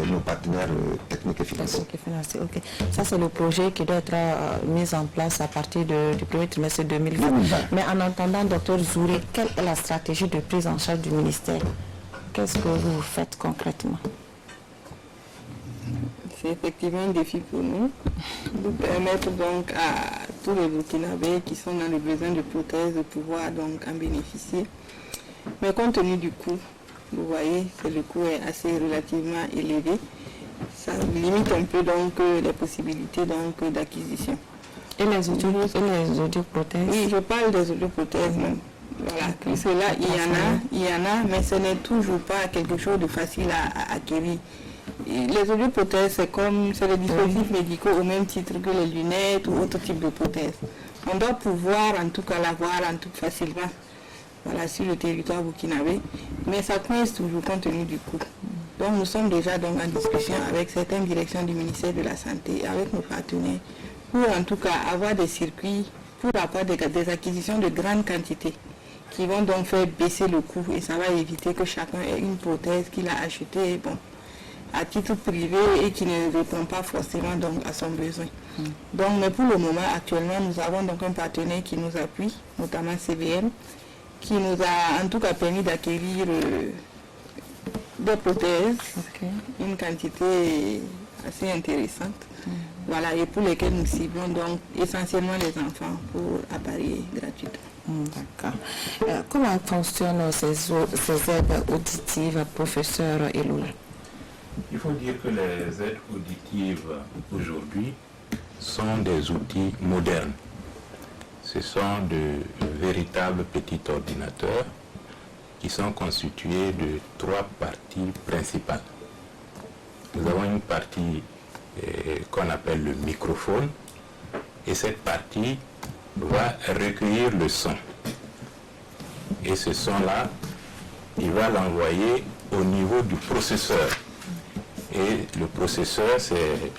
nos partenaires techniques et financiers. Okay. Ça, c'est le projet qui doit être mis en place à partir du premier trimestre 2020. Mais en entendant, Dr Zouré, quelle est la stratégie de prise en charge du ministère? Qu'est-ce que vous faites concrètement? C'est effectivement un défi pour nous, de permettre donc à tous les Burkinabés qui sont dans le besoin de prothèses de pouvoir donc en bénéficier. Mais compte tenu du coût, vous voyez, le coût est assez relativement élevé. Ça limite un peu donc les possibilités donc d'acquisition. Et les audioprothèses? Oui, je parle des audioprothèses même. Voilà, tout cela, il y en a, mais ce n'est toujours pas quelque chose de facile à acquérir. Les audioprothèses, c'est des dispositifs médicaux au même titre que les lunettes ou autres types de prothèses. On doit pouvoir en tout cas l'avoir en tout facilement, voilà, sur le territoire burkinabé, mais ça coince toujours compte tenu du coût. Donc nous sommes déjà en discussion avec certaines directions du ministère de la Santé, avec nos partenaires, pour en tout cas avoir des circuits, pour avoir des acquisitions de grandes quantités, qui vont donc faire baisser le coût et ça va éviter que chacun ait une prothèse qu'il a achetée à titre privé et qui ne répond pas forcément donc à son besoin. Donc, mais pour le moment, actuellement, nous avons donc un partenaire qui nous appuie, notamment CVM, qui nous a en tout cas permis d'acquérir des prothèses, une quantité assez intéressante. Voilà, et pour lesquelles nous ciblons donc essentiellement les enfants pour appareiller gratuitement. D'accord. Comment fonctionnent ces aides auditives, professeur Eloula? Il faut dire que les aides auditives aujourd'hui sont des outils modernes. Ce sont de véritables petits ordinateurs qui sont constitués de 3 parties principales. Nous avons une partie qu'on appelle le microphone et cette partie va recueillir le son. Et ce son-là, il va l'envoyer au niveau du processeur. Et le processeur, c'est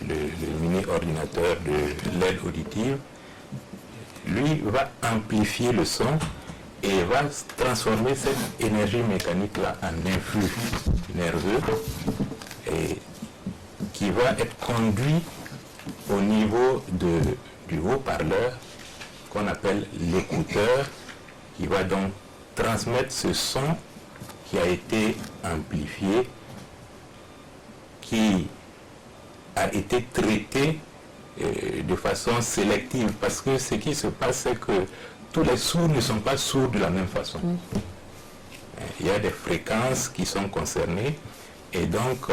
le mini-ordinateur de l'aide auditive. Lui va amplifier le son et va transformer cette énergie mécanique-là en influx nerveux et qui va être conduit au niveau du haut-parleur qu'on appelle l'écouteur, qui va donc transmettre ce son qui a été amplifié, qui a été traité de façon sélective, parce que ce qui se passe, c'est que tous les sourds ne sont pas sourds de la même façon. Il y a des fréquences qui sont concernées, et donc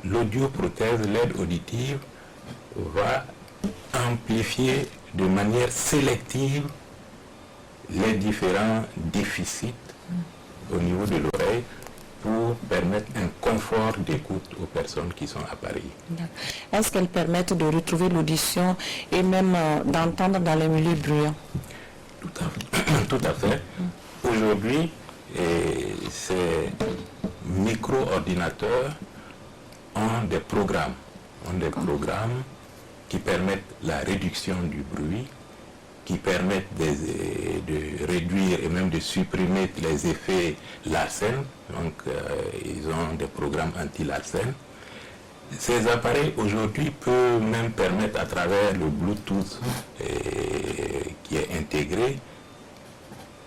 l'audioprothèse, l'aide auditive, va amplifier de manière sélective les différents déficits au niveau de l'oreille, pour permettre un confort d'écoute aux personnes qui sont appareillées. Est-ce qu'elles permettent de retrouver l'audition et même d'entendre dans les milieux bruyants? Tout à fait. Aujourd'hui, ces micro-ordinateurs ont des programmes qui permettent la réduction du bruit, qui permettent de réduire et même de supprimer les effets Larsen. Donc ils ont des programmes anti-Larsen. Ces appareils aujourd'hui peuvent même permettre à travers le Bluetooth qui est intégré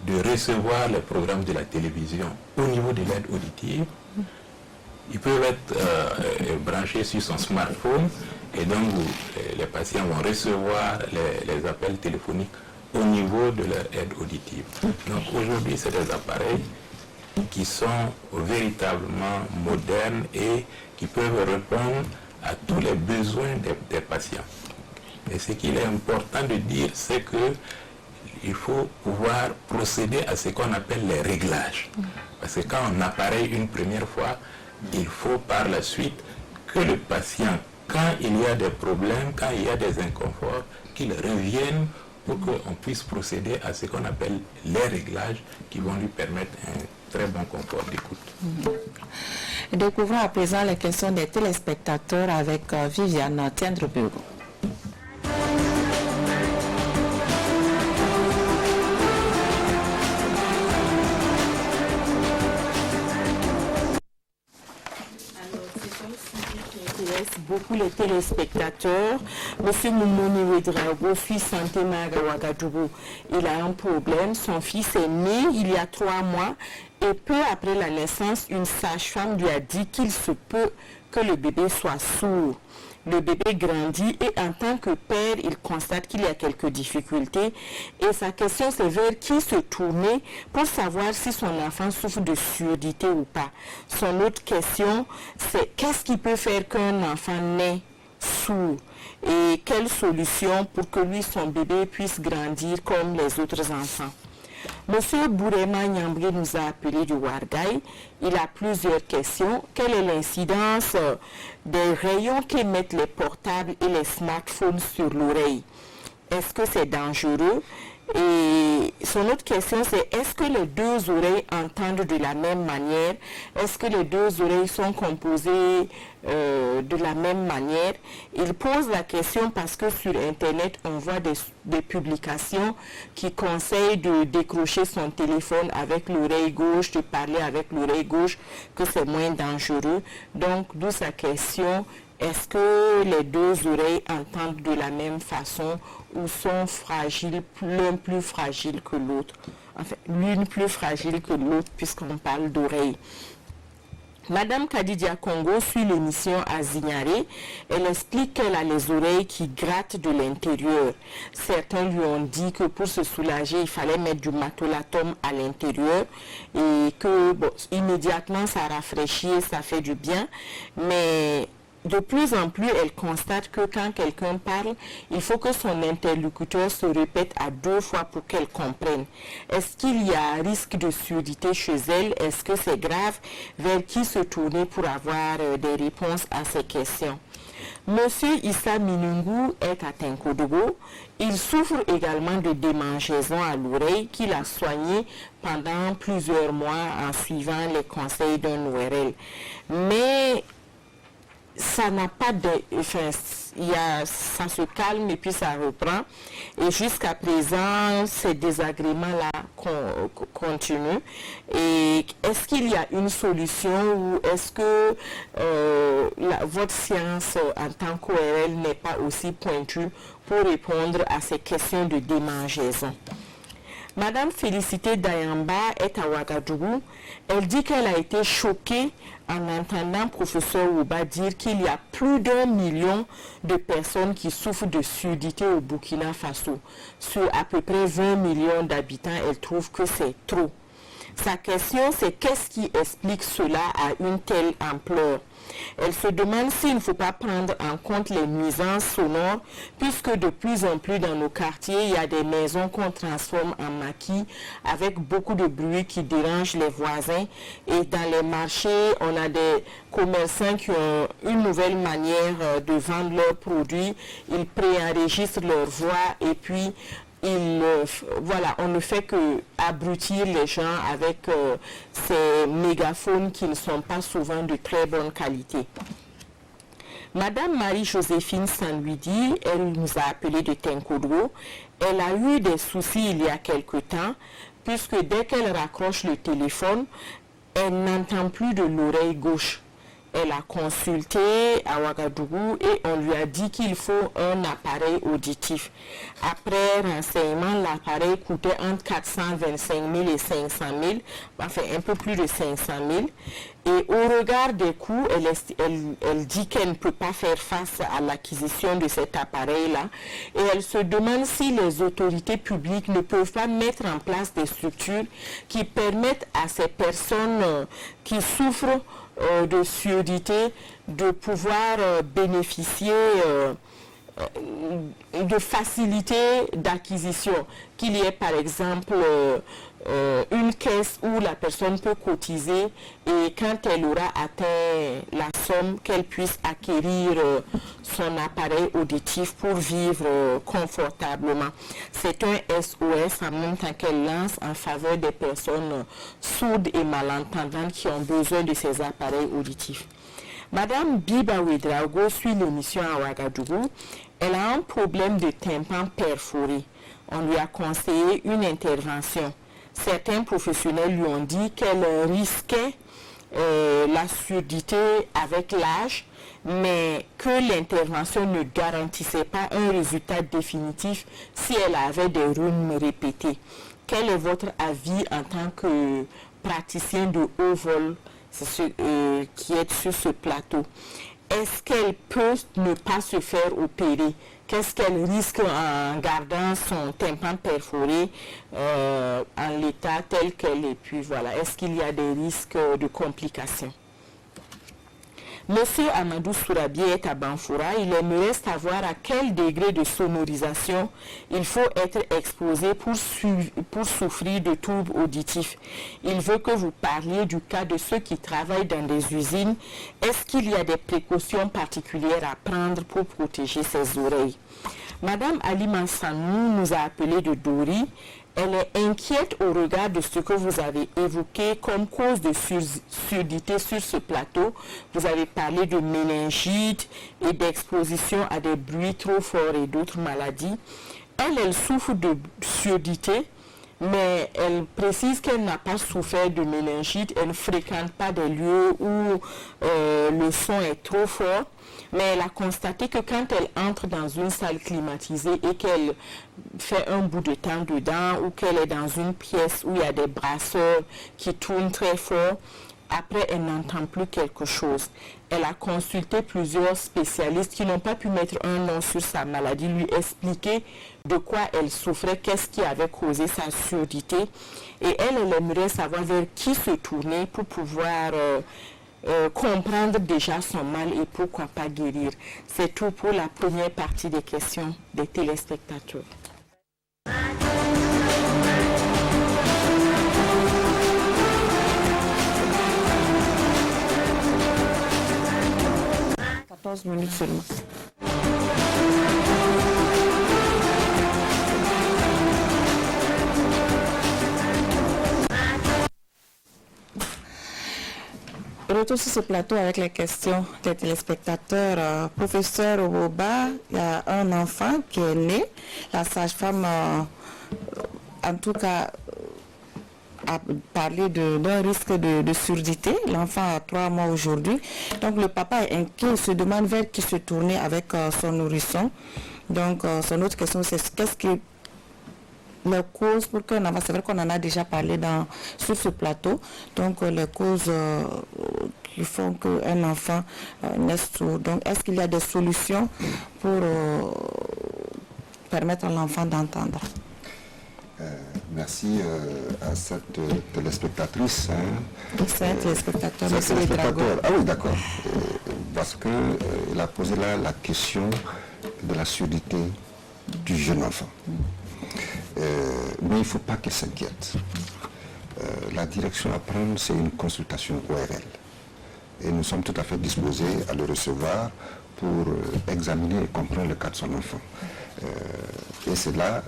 de recevoir les programmes de la télévision au niveau de l'aide auditive. Ils peuvent être branchés sur son smartphone et donc les patients vont recevoir les appels téléphoniques au niveau de leur aide auditive. Donc aujourd'hui, c'est des appareils qui sont véritablement modernes et qui peuvent répondre à tous les besoins des patients. Et ce qu'il est important de dire, c'est qu'il faut pouvoir procéder à ce qu'on appelle les réglages. Parce que quand on appareille une première fois, il faut par la suite que le patient, quand il y a des problèmes, quand il y a des inconforts, qu'il revienne pour qu'on puisse procéder à ce qu'on appelle les réglages qui vont lui permettre un très bon confort d'écoute. Découvrons à présent les questions des téléspectateurs avec Viviane Tiendrebureau. Beaucoup les téléspectateurs. Monsieur Moumouni Ouedraogo, fils Santé Maga Ouagadougou, il a un problème. Son fils est né il y a 3 mois et peu après la naissance, une sage-femme lui a dit qu'il se peut que le bébé soit sourd. Le bébé grandit et en tant que père, il constate qu'il y a quelques difficultés et sa question c'est vers qui se tourner pour savoir si son enfant souffre de surdité ou pas. Son autre question c'est qu'est-ce qui peut faire qu'un enfant naît sourd et quelle solution pour que lui, son bébé, puisse grandir comme les autres enfants. Monsieur Bourema Nyambré nous a appelé du Wargaï. Il a plusieurs questions. Quelle est l'incidence des rayons qu'émettent les portables et les smartphones sur l'oreille? Est-ce que c'est dangereux? Et son autre question, c'est est-ce que les deux oreilles entendent de la même manière? Est-ce que les deux oreilles sont composées de la même manière? Il pose la question parce que sur Internet, on voit des publications qui conseillent de décrocher son téléphone avec l'oreille gauche, de parler avec l'oreille gauche, que c'est moins dangereux. Donc, d'où sa question. Est-ce que les deux oreilles entendent de la même façon ou sont fragiles, l'un plus fragile que l'autre? Enfin, l'une plus fragile que l'autre puisqu'on parle d'oreilles. Madame Kadidia Congo suit l'émission à Zignaré. Elle explique qu'elle a les oreilles qui grattent de l'intérieur. Certains lui ont dit que pour se soulager, il fallait mettre du matolatum à l'intérieur et que bon, immédiatement ça rafraîchit et ça fait du bien. Mais de plus en plus, elle constate que quand quelqu'un parle, il faut que son interlocuteur se répète à 2 fois pour qu'elle comprenne. Est-ce qu'il y a un risque de surdité chez elle? Est-ce que c'est grave? Vers qui se tourner pour avoir des réponses à ces questions? Monsieur Issa Minungu est à Tenkodogo. Il souffre également de démangeaisons à l'oreille qu'il a soigné pendant plusieurs mois en suivant les conseils d'un ORL. Mais ça n'a pas de... Enfin, ça se calme et puis ça reprend. Et jusqu'à présent, ces désagréments-là continuent. Et est-ce qu'il y a une solution ou est-ce que votre science en tant qu'ORL n'est pas aussi pointue pour répondre à ces questions de démangeaison? Madame Félicité Dayamba est à Ouagadougou. Elle dit qu'elle a été choquée en entendant professeur Ouba dire qu'il y a plus d'1 million de personnes qui souffrent de surdité au Burkina Faso. Sur à peu près 20 millions d'habitants, elle trouve que c'est trop. Sa question, c'est qu'est-ce qui explique cela à une telle ampleur? Elle se demande s'il ne faut pas prendre en compte les nuisances sonores, puisque de plus en plus dans nos quartiers, il y a des maisons qu'on transforme en maquis avec beaucoup de bruit qui dérange les voisins. Et dans les marchés, on a des commerçants qui ont une nouvelle manière de vendre leurs produits. Ils préenregistrent leur voix et puis voilà, on ne fait que abrutir les gens avec ces mégaphones qui ne sont pas souvent de très bonne qualité. Madame Marie-Joséphine Sanluidi, elle nous a appelé de Tenkodo. Elle a eu des soucis il y a quelque temps, puisque dès qu'elle raccroche le téléphone, elle n'entend plus de l'oreille gauche. Elle a consulté à Ouagadougou et on lui a dit qu'il faut un appareil auditif. Après renseignement, l'appareil coûtait entre 425 000 et 500 000, enfin un peu plus de 500 000. Et au regard des coûts, elle dit qu'elle ne peut pas faire face à l'acquisition de cet appareil-là. Et elle se demande si les autorités publiques ne peuvent pas mettre en place des structures qui permettent à ces personnes qui souffrent de surdité de pouvoir bénéficier de facilités d'acquisition, qu'il y ait par exemple une caisse où la personne peut cotiser et quand elle aura atteint la somme, qu'elle puisse acquérir son appareil auditif pour vivre confortablement. C'est un SOS en même temps qu'elle lance en faveur des personnes sourdes et malentendantes qui ont besoin de ces appareils auditifs. Madame Biba Ouedraogo suit l'émission à Ouagadougou. Elle a un problème de tympan perforé. On lui a conseillé une intervention. Certains professionnels lui ont dit qu'elle risquait la surdité avec l'âge, mais que l'intervention ne garantissait pas un résultat définitif si elle avait des rhumes répétés. Quel est votre avis en tant que praticien de haut vol qui est sur ce plateau? Est-ce qu'elle peut ne pas se faire opérer? Qu'est-ce qu'elle risque en gardant son tympan perforé en l'état tel qu'elle est? Puis voilà, est-ce qu'il y a des risques de complications? Monsieur Amadou Sourabi est à Banfoura. Il aimerait savoir à quel degré de sonorisation il faut être exposé pour souffrir de troubles auditifs. Il veut que vous parliez du cas de ceux qui travaillent dans des usines. Est-ce qu'il y a des précautions particulières à prendre pour protéger ses oreilles? Madame Ali Mansanou nous a appelé de Dori. Elle est inquiète au regard de ce que vous avez évoqué comme cause de surdité sur ce plateau. Vous avez parlé de méningite et d'exposition à des bruits trop forts et d'autres maladies. Elle souffre de surdité, mais elle précise qu'elle n'a pas souffert de méningite. Elle ne fréquente pas des lieux où le son est trop fort. Mais elle a constaté que quand elle entre dans une salle climatisée et qu'elle fait un bout de temps dedans, ou qu'elle est dans une pièce où il y a des brasseurs qui tournent très fort, après elle n'entend plus quelque chose. Elle a consulté plusieurs spécialistes qui n'ont pas pu mettre un nom sur sa maladie, lui expliquer de quoi elle souffrait, qu'est-ce qui avait causé sa surdité. Et elle aimerait savoir vers qui se tourner pour pouvoir comprendre déjà son mal et pourquoi pas guérir. C'est tout pour la première partie des questions des téléspectateurs. « 14 minutes seulement. Retour sur ce plateau avec les questions des téléspectateurs. Professeur Oboba, il y a un enfant qui est né. La sage-femme, en tout cas, a parlé d'un risque de surdité. L'enfant a 3 mois aujourd'hui. Donc le papa est inquiet, il se demande vers qui se tourner avec son nourrisson. Donc son autre question, c'est qu'est-ce qui les causes pour qu'un enfant, c'est vrai qu'on en a déjà parlé sur ce plateau, donc les causes qui font qu'un enfant naisse sourd. Donc est-ce qu'il y a des solutions pour permettre à l'enfant d'entendre? Merci à cette téléspectatrice. C'est un téléspectateur, M. Drago. Ah oui, d'accord. Parce qu'il a posé là la question de la surdité du jeune enfant. Mais il ne faut pas qu'il s'inquiète. La direction à prendre, c'est une consultation ORL. Et nous sommes tout à fait disposés à le recevoir pour examiner et comprendre le cas de son enfant. Et c'est là,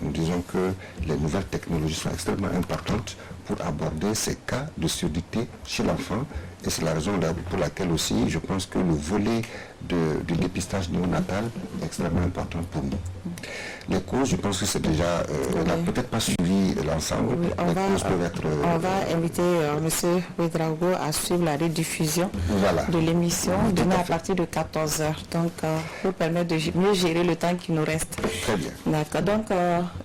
nous disons que les nouvelles technologies sont extrêmement importantes pour aborder ces cas de surdité chez l'enfant. Et c'est la raison pour laquelle aussi, je pense que le volet du dépistage néonatal est extrêmement important pour nous. Les causes, je pense que c'est déjà... on n'a peut-être pas suivi l'ensemble. Oui, on va inviter M. Ouedraogo à suivre la rediffusion de l'émission demain à partir de 14h. Donc, pour permettre de mieux gérer le temps qui nous reste. Très bien. D'accord. Donc,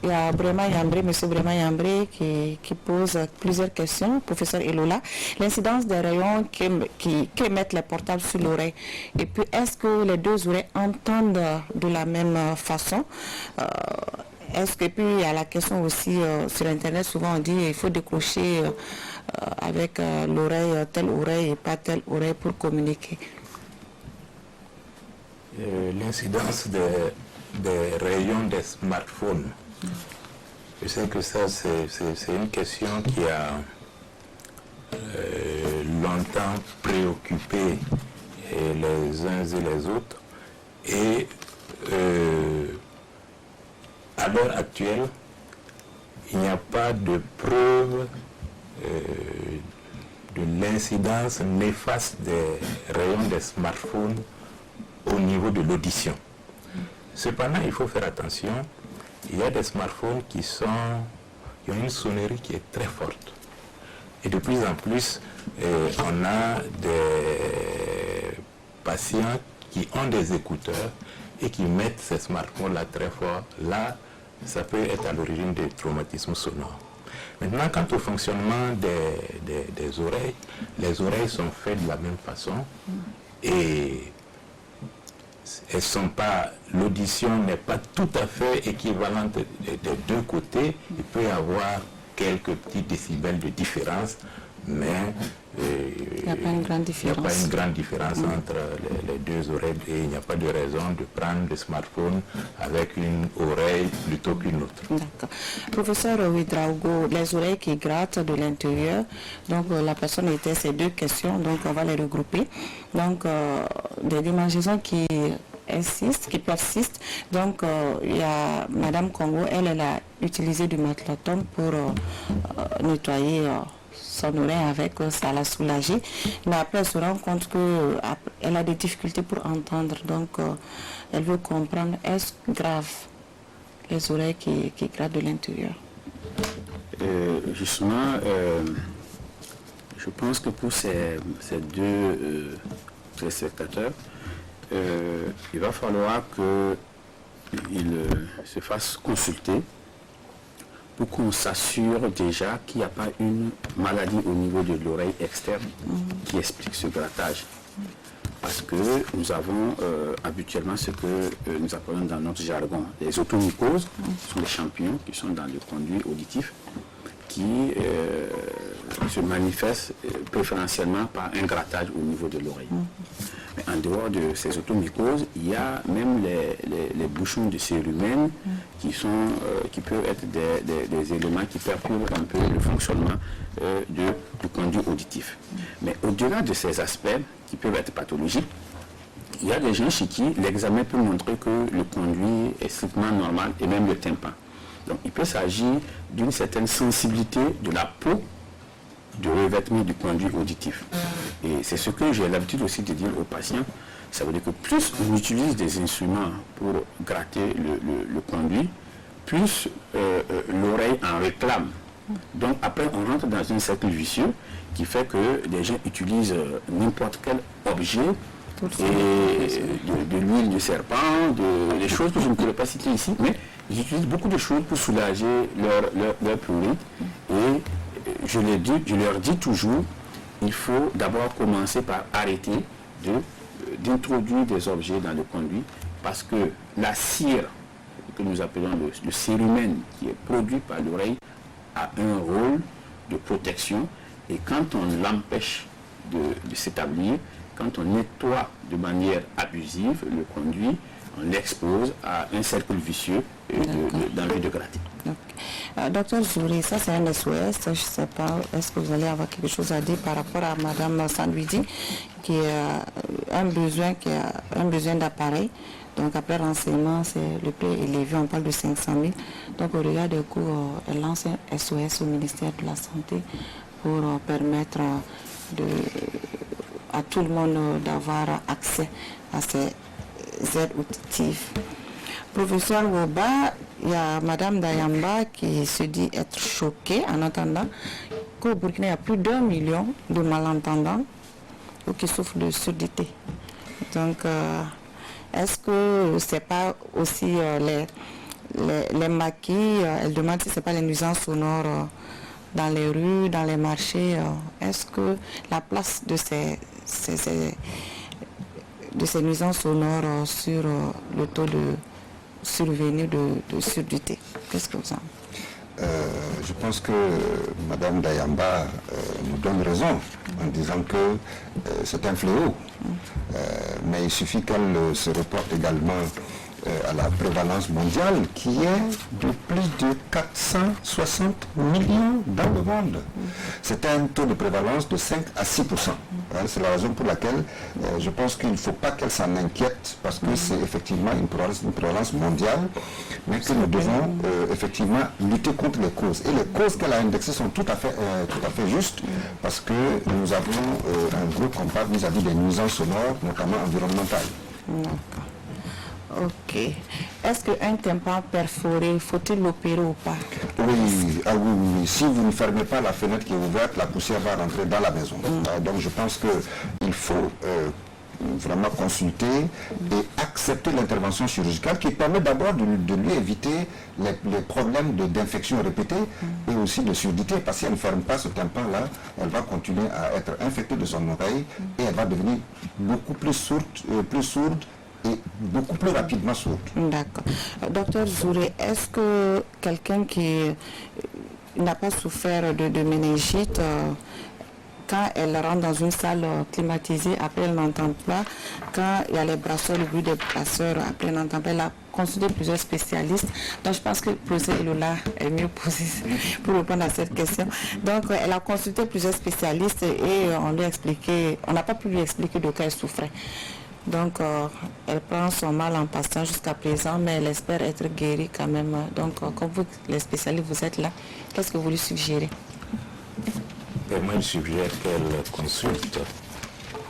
il y a Brema Yambré, M. Brema Yambré qui pose plusieurs questions. Professeur Elola, l'incidence des rayons qui mettent les portables sur l'oreille. Et puis, est-ce que les deux oreilles entendent de la même façon? Est-ce que puis il y a la question aussi sur Internet, souvent on dit il faut décrocher avec l'oreille, telle oreille et pas telle oreille pour communiquer. L'incidence des rayons des smartphones, je sais que ça c'est une question qui a longtemps préoccupé les uns et les autres et à l'heure actuelle, il n'y a pas de preuve de l'incidence néfaste des rayons des smartphones au niveau de l'audition. Cependant, il faut faire attention, il y a des smartphones qui ont une sonnerie qui est très forte. Et de plus en plus, on a des patients qui ont des écouteurs et qui mettent ces smartphones-là très fort. Là, ça peut être à l'origine des traumatismes sonores. Maintenant, quant au fonctionnement des oreilles, les oreilles sont faites de la même façon et elles sont pas, l'audition n'est pas tout à fait équivalente des deux côtés. Il peut y avoir quelques petits décibels de différence mais il n'y a pas une grande différence. Il n'y a pas une grande différence entre les deux oreilles et il n'y a pas de raison de prendre le smartphone avec une oreille plutôt qu'une autre. D'accord. Professeur Ouedraogo, les oreilles qui grattent de l'intérieur, donc la personne était ces deux questions, donc on va les regrouper. Donc des démangeaisons qui persistent. Donc il y a Madame Congo, elle a utilisé du matlaton pour nettoyer son oreille avec, ça l'a soulagée. Mais après, elle se rend compte qu'elle a des difficultés pour entendre. Donc, elle veut comprendre, est-ce grave, les oreilles qui grattent de l'intérieur? Justement, je pense que pour ces deux téléspectateurs, il va falloir qu'ils se fassent consulter pour qu'on s'assure déjà qu'il n'y a pas une maladie au niveau de l'oreille externe qui explique ce grattage. Parce que nous avons habituellement ce que nous appelons dans notre jargon les automycoses, ce sont les champignons qui sont dans le conduit auditif, qui se manifestent préférentiellement par un grattage au niveau de l'oreille. Mais en dehors de ces automycoses, il y a même les bouchons de cérumen qui peuvent être des éléments qui perturbent un peu le fonctionnement du conduit auditif. Mais au-delà de ces aspects qui peuvent être pathologiques, il y a des gens chez qui l'examen peut montrer que le conduit est strictement normal et même le tympan. Donc il peut s'agir d'une certaine sensibilité de la peau de revêtement du conduit auditif. Et c'est ce que j'ai l'habitude aussi de dire aux patients. Ça veut dire que plus on utilise des instruments pour gratter le conduit, plus l'oreille en réclame. Donc après on rentre dans un cercle vicieux qui fait que les gens utilisent n'importe quel objet, de l'huile de serpent, des choses que je ne pourrais pas citer ici, mais ils utilisent beaucoup de choses pour soulager leur prurite. Et je leur dis toujours, il faut d'abord commencer par arrêter d'introduire des objets dans le conduit, parce que la cire que nous appelons le cérumen qui est produit par l'oreille a un rôle de protection, et quand on l'empêche de s'établir, quand on nettoie de manière abusive le conduit, on l'expose à un cercle vicieux d'envie de gratter. Docteur Zouri, ça c'est un SOS, je ne sais pas, est-ce que vous allez avoir quelque chose à dire par rapport à Madame Sandwidi qui a un besoin d'appareil. Donc après renseignement, c'est le prix élevé, on parle de 500 000. Donc au regard des coûts, elle lance un SOS au ministère de la Santé pour permettre à tout le monde d'avoir accès à ces aides auditives. Professeur Woba, il y a Madame Dayamba qui se dit être choquée en entendant qu'au Burkina, il y a plus d'1 million de malentendants ou qui souffrent de surdité. Donc, est-ce que ce n'est pas aussi les maquis, elle demande si ce n'est pas les nuisances sonores dans les rues, dans les marchés. Est-ce que la place de ces nuisances sonores sur le taux de survenue de surdité? Qu'est-ce que vous en dites? Je pense que Mme Dayamba nous donne raison en disant que c'est un fléau. Mais il suffit qu'elle se reporte également à la prévalence mondiale qui est de plus de 460 millions dans le monde. C'est un taux de prévalence de 5 à 6%. C'est la raison pour laquelle je pense qu'il ne faut pas qu'elle s'en inquiète, parce que c'est effectivement une prévalence mondiale, mais que nous devons effectivement lutter contre les causes. Et les causes qu'elle a indexées sont tout à fait justes, parce que nous avons un gros combat vis-à-vis des nuisances sonores, notamment environnementales. Ok. Est-ce qu'un tympan perforé, faut-il l'opérer ou pas? Oui. Si vous ne fermez pas la fenêtre qui est ouverte, la poussière va rentrer dans la maison. Donc je pense qu'il faut vraiment consulter et accepter l'intervention chirurgicale qui permet d'abord de lui éviter les problèmes d'infection répétée et aussi de surdité, parce qu'elle ne ferme pas ce tympan-là, elle va continuer à être infectée de son oreille et elle va devenir beaucoup plus sourde et beaucoup plus rapidement sourde. D'accord. Docteur Zouri, est-ce que quelqu'un qui n'a pas souffert de méningite quand elle rentre dans une salle climatisée, après elle n'entend pas. Quand il y a les brasseurs, le bruit des brasseurs, après elle n'entend pas. Elle a consulté plusieurs spécialistes. Donc je pense que le professeur Elola est mieux posé pour répondre à cette question. Donc elle a consulté plusieurs spécialistes et on n'a pas pu lui expliquer de quoi elle souffrait. Donc elle prend son mal en patient jusqu'à présent, mais elle espère être guérie quand même. Donc comme vous, les spécialistes, vous êtes là, qu'est-ce que vous lui suggérez? Et moi, je suggère qu'elle consulte.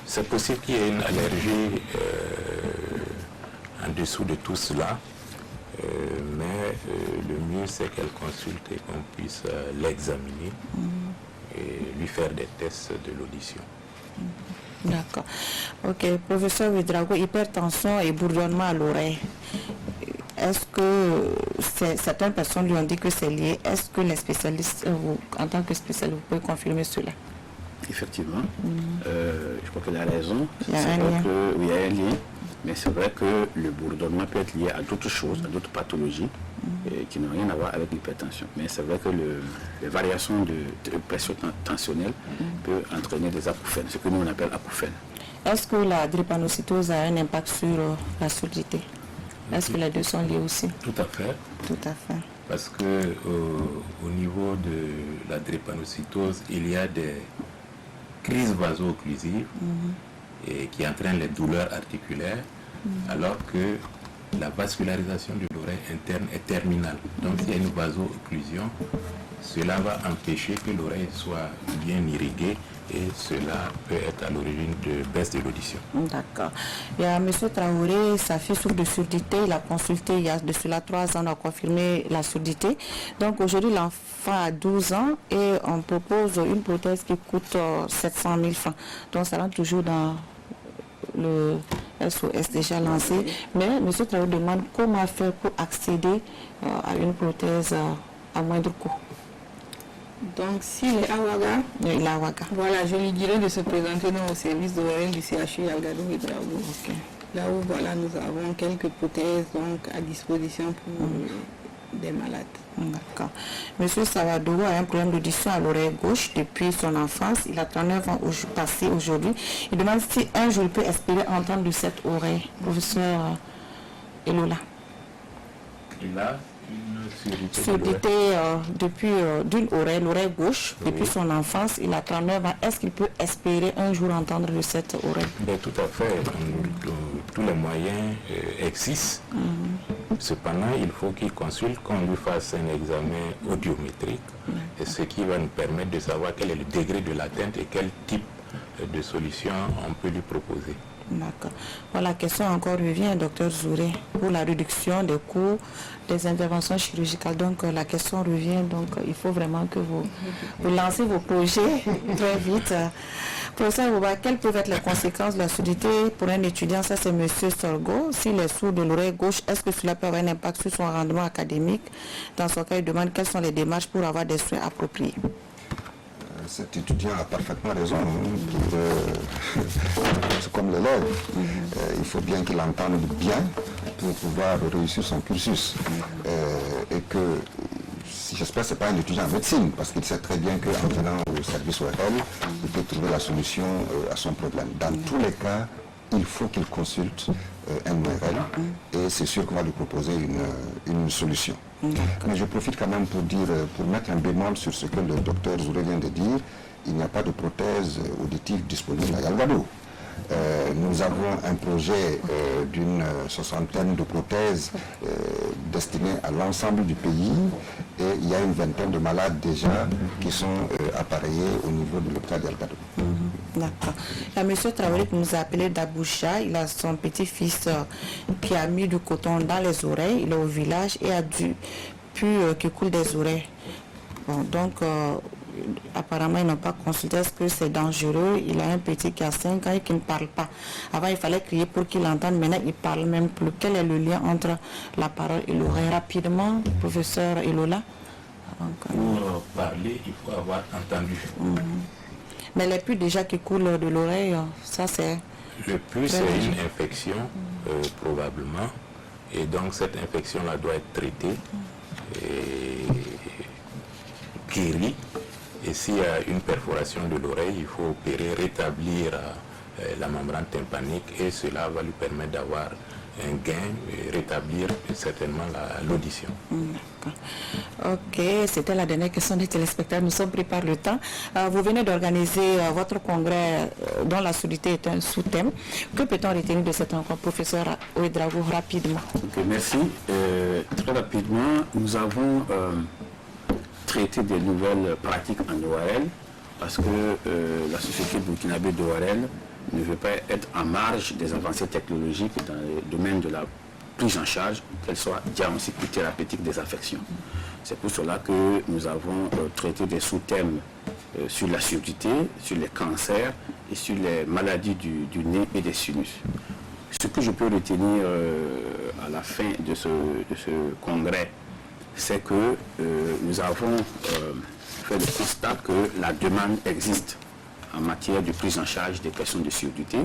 C'est possible qu'il y ait une allergie en dessous de tout cela, mais le mieux c'est qu'elle consulte et qu'on puisse l'examiner et lui faire des tests de l'audition. D'accord. Ok, professeur Ouédraogo, hypertension et bourdonnement à l'oreille. Est-ce que certaines personnes lui ont dit que c'est lié? Est-ce que les spécialistes, en tant que spécialiste, vous pouvez confirmer cela? Effectivement, je crois qu'elle a raison. Il y a un lien. Oui, il y a un lien, mais c'est vrai que le bourdonnement peut être lié à d'autres choses, à d'autres pathologies qui n'ont rien à voir avec l'hypertension. Mais c'est vrai que les variations de pression tensionnelle peuvent entraîner des acouphènes, ce que nous on appelle acouphènes. Est-ce que la drépanocytose a un impact sur la surdité? Est-ce que les deux sont liés aussi? Tout à fait. Tout à fait. Parce que au niveau de la drépanocytose, il y a des crises vaso-occlusives et qui entraînent les douleurs articulaires, alors que la vascularisation de l'oreille interne est terminale. Donc s'il y a une vaso-occlusion, cela va empêcher que l'oreille soit bien irriguée et cela peut être à l'origine de baisse de l'audition. D'accord. Il y a M. Traoré, sa fille souffre de surdité, il a consulté il y a de cela 3 ans, on a confirmé la surdité. Donc aujourd'hui l'enfant a 12 ans et on propose une prothèse qui coûte 700 000 francs. Donc ça rentre toujours dans le SOS déjà lancé. Mais M. Traoré demande comment faire pour accéder à une prothèse à moindre coût. Donc, s'il est à Ouaga, il est à Ouaga. Voilà, je lui dirais de se présenter dans le service d'ORL du CHU Yalgadou Ouédraogo. Okay. Là où voilà, nous avons quelques prothèses donc, à disposition pour des malades. D'accord. Monsieur Savadogo a un problème d'audition à l'oreille gauche depuis son enfance. Il a 39 ans passé aujourd'hui. Il demande si un jour il peut espérer entendre de cette oreille. Professeur Elola. Il a une surdité depuis d'une oreille, l'oreille gauche, depuis son enfance. Il a 39 ans. Est-ce qu'il peut espérer un jour entendre de cette oreille? Bien, tout à fait. Tous les moyens existent. Cependant, il faut qu'il consulte, qu'on lui fasse un examen audiométrique, et ce qui va nous permettre de savoir quel est le degré de l'atteinte et quel type de solution on peut lui proposer. D'accord. Bon, la question encore revient, docteur Zouré, pour la réduction des coûts des interventions chirurgicales. Donc la question revient, donc il faut vraiment que vous lancez vos projets très vite. Professeur Ouba, quelles peuvent être les conséquences de la surdité pour un étudiant? Ça c'est M. Sorgo. S'il est sourd de l'oreille gauche, est-ce que cela peut avoir un impact sur son rendement académique? Dans son cas, il demande quelles sont les démarches pour avoir des soins appropriés. Cet étudiant a parfaitement raison. C'est comme l'élève. Il faut bien qu'il entende bien pour pouvoir réussir son cursus. Et que, j'espère que ce n'est pas un étudiant en médecine, parce qu'il sait très bien qu'en venant au service ORL, il peut trouver la solution à son problème. Dans tous les cas, il faut qu'il consulte un ORL et c'est sûr qu'on va lui proposer une solution. Mais je profite quand même pour mettre un bémol sur ce que le docteur Zouré vient de dire. Il n'y a pas de prothèse auditive disponible à Yalgadou. Nous avons un projet d'une 60aine de prothèses destinées à l'ensemble du pays et il y a une 20aine de malades déjà qui sont appareillés au niveau de l'hôpital d'Yalgadou. D'accord. Il y a M. Traoré qui nous a appelé d'Aboucha. Il a son petit-fils qui a mis du coton dans les oreilles. Il est au village et a du pu qui coule des oreilles. Bon, donc, apparemment, ils n'ont pas consulté. Est-ce que c'est dangereux? Il a un petit qui a 5 ans et qui ne parle pas. Avant, il fallait crier pour qu'il entende. Maintenant, il ne parle même plus. Quel est le lien entre la parole et l'oreille? Rapidement, professeur Elola. Pour parler, il faut avoir entendu. Mais les pus déjà qui coulent de l'oreille, ça c'est... Le pus, c'est une infection, probablement. Et donc, cette infection-là doit être traitée et guérie. Et s'il y a une perforation de l'oreille, il faut opérer, rétablir la membrane tympanique et cela va lui permettre d'avoir un gain et rétablir certainement l'audition. Ok, c'était la dernière question des téléspectateurs. Nous sommes pris par le temps. Vous venez d'organiser votre congrès dont la surdité est un sous-thème. Que peut-on retenir de cette rencontre, professeur Ouedraogo, rapidement? Okay, merci. Très rapidement, nous avons traité des nouvelles pratiques en ORL parce que la société burkinabé d'ORL ne veut pas être en marge des avancées technologiques dans le domaine de la prise en charge, qu'elle soit diagnostique ou thérapeutique des affections. C'est pour cela que nous avons traité des sous-thèmes sur la surdité, sur les cancers et sur les maladies du nez et des sinus. Ce que je peux retenir à la fin de ce congrès, c'est que nous avons fait le constat que la demande existe en matière de prise en charge des personnes de surdité.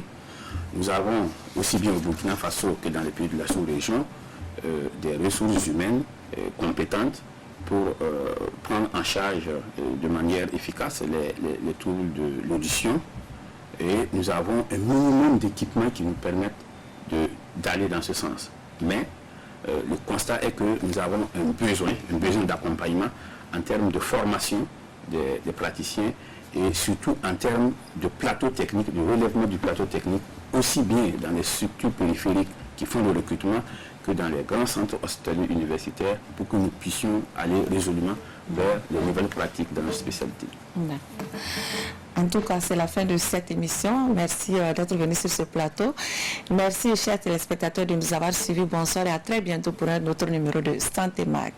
Nous avons, aussi bien au Burkina Faso que dans les pays de la sous-région, des ressources humaines compétentes pour prendre en charge de manière efficace les troubles de l'audition. Et nous avons un minimum d'équipements qui nous permettent d'aller dans ce sens. Mais le constat est que nous avons un besoin d'accompagnement en termes de formation des praticiens et surtout en termes de plateau technique, de relèvement du plateau technique, aussi bien dans les structures périphériques qui font le recrutement que dans les grands centres hospitaliers universitaires pour que nous puissions aller résolument vers les nouvelles pratiques dans nos spécialités. En tout cas, c'est la fin de cette émission. Merci d'être venu sur ce plateau. Merci, chers téléspectateurs, de nous avoir suivis. Bonsoir et à très bientôt pour un autre numéro de Santé Mag.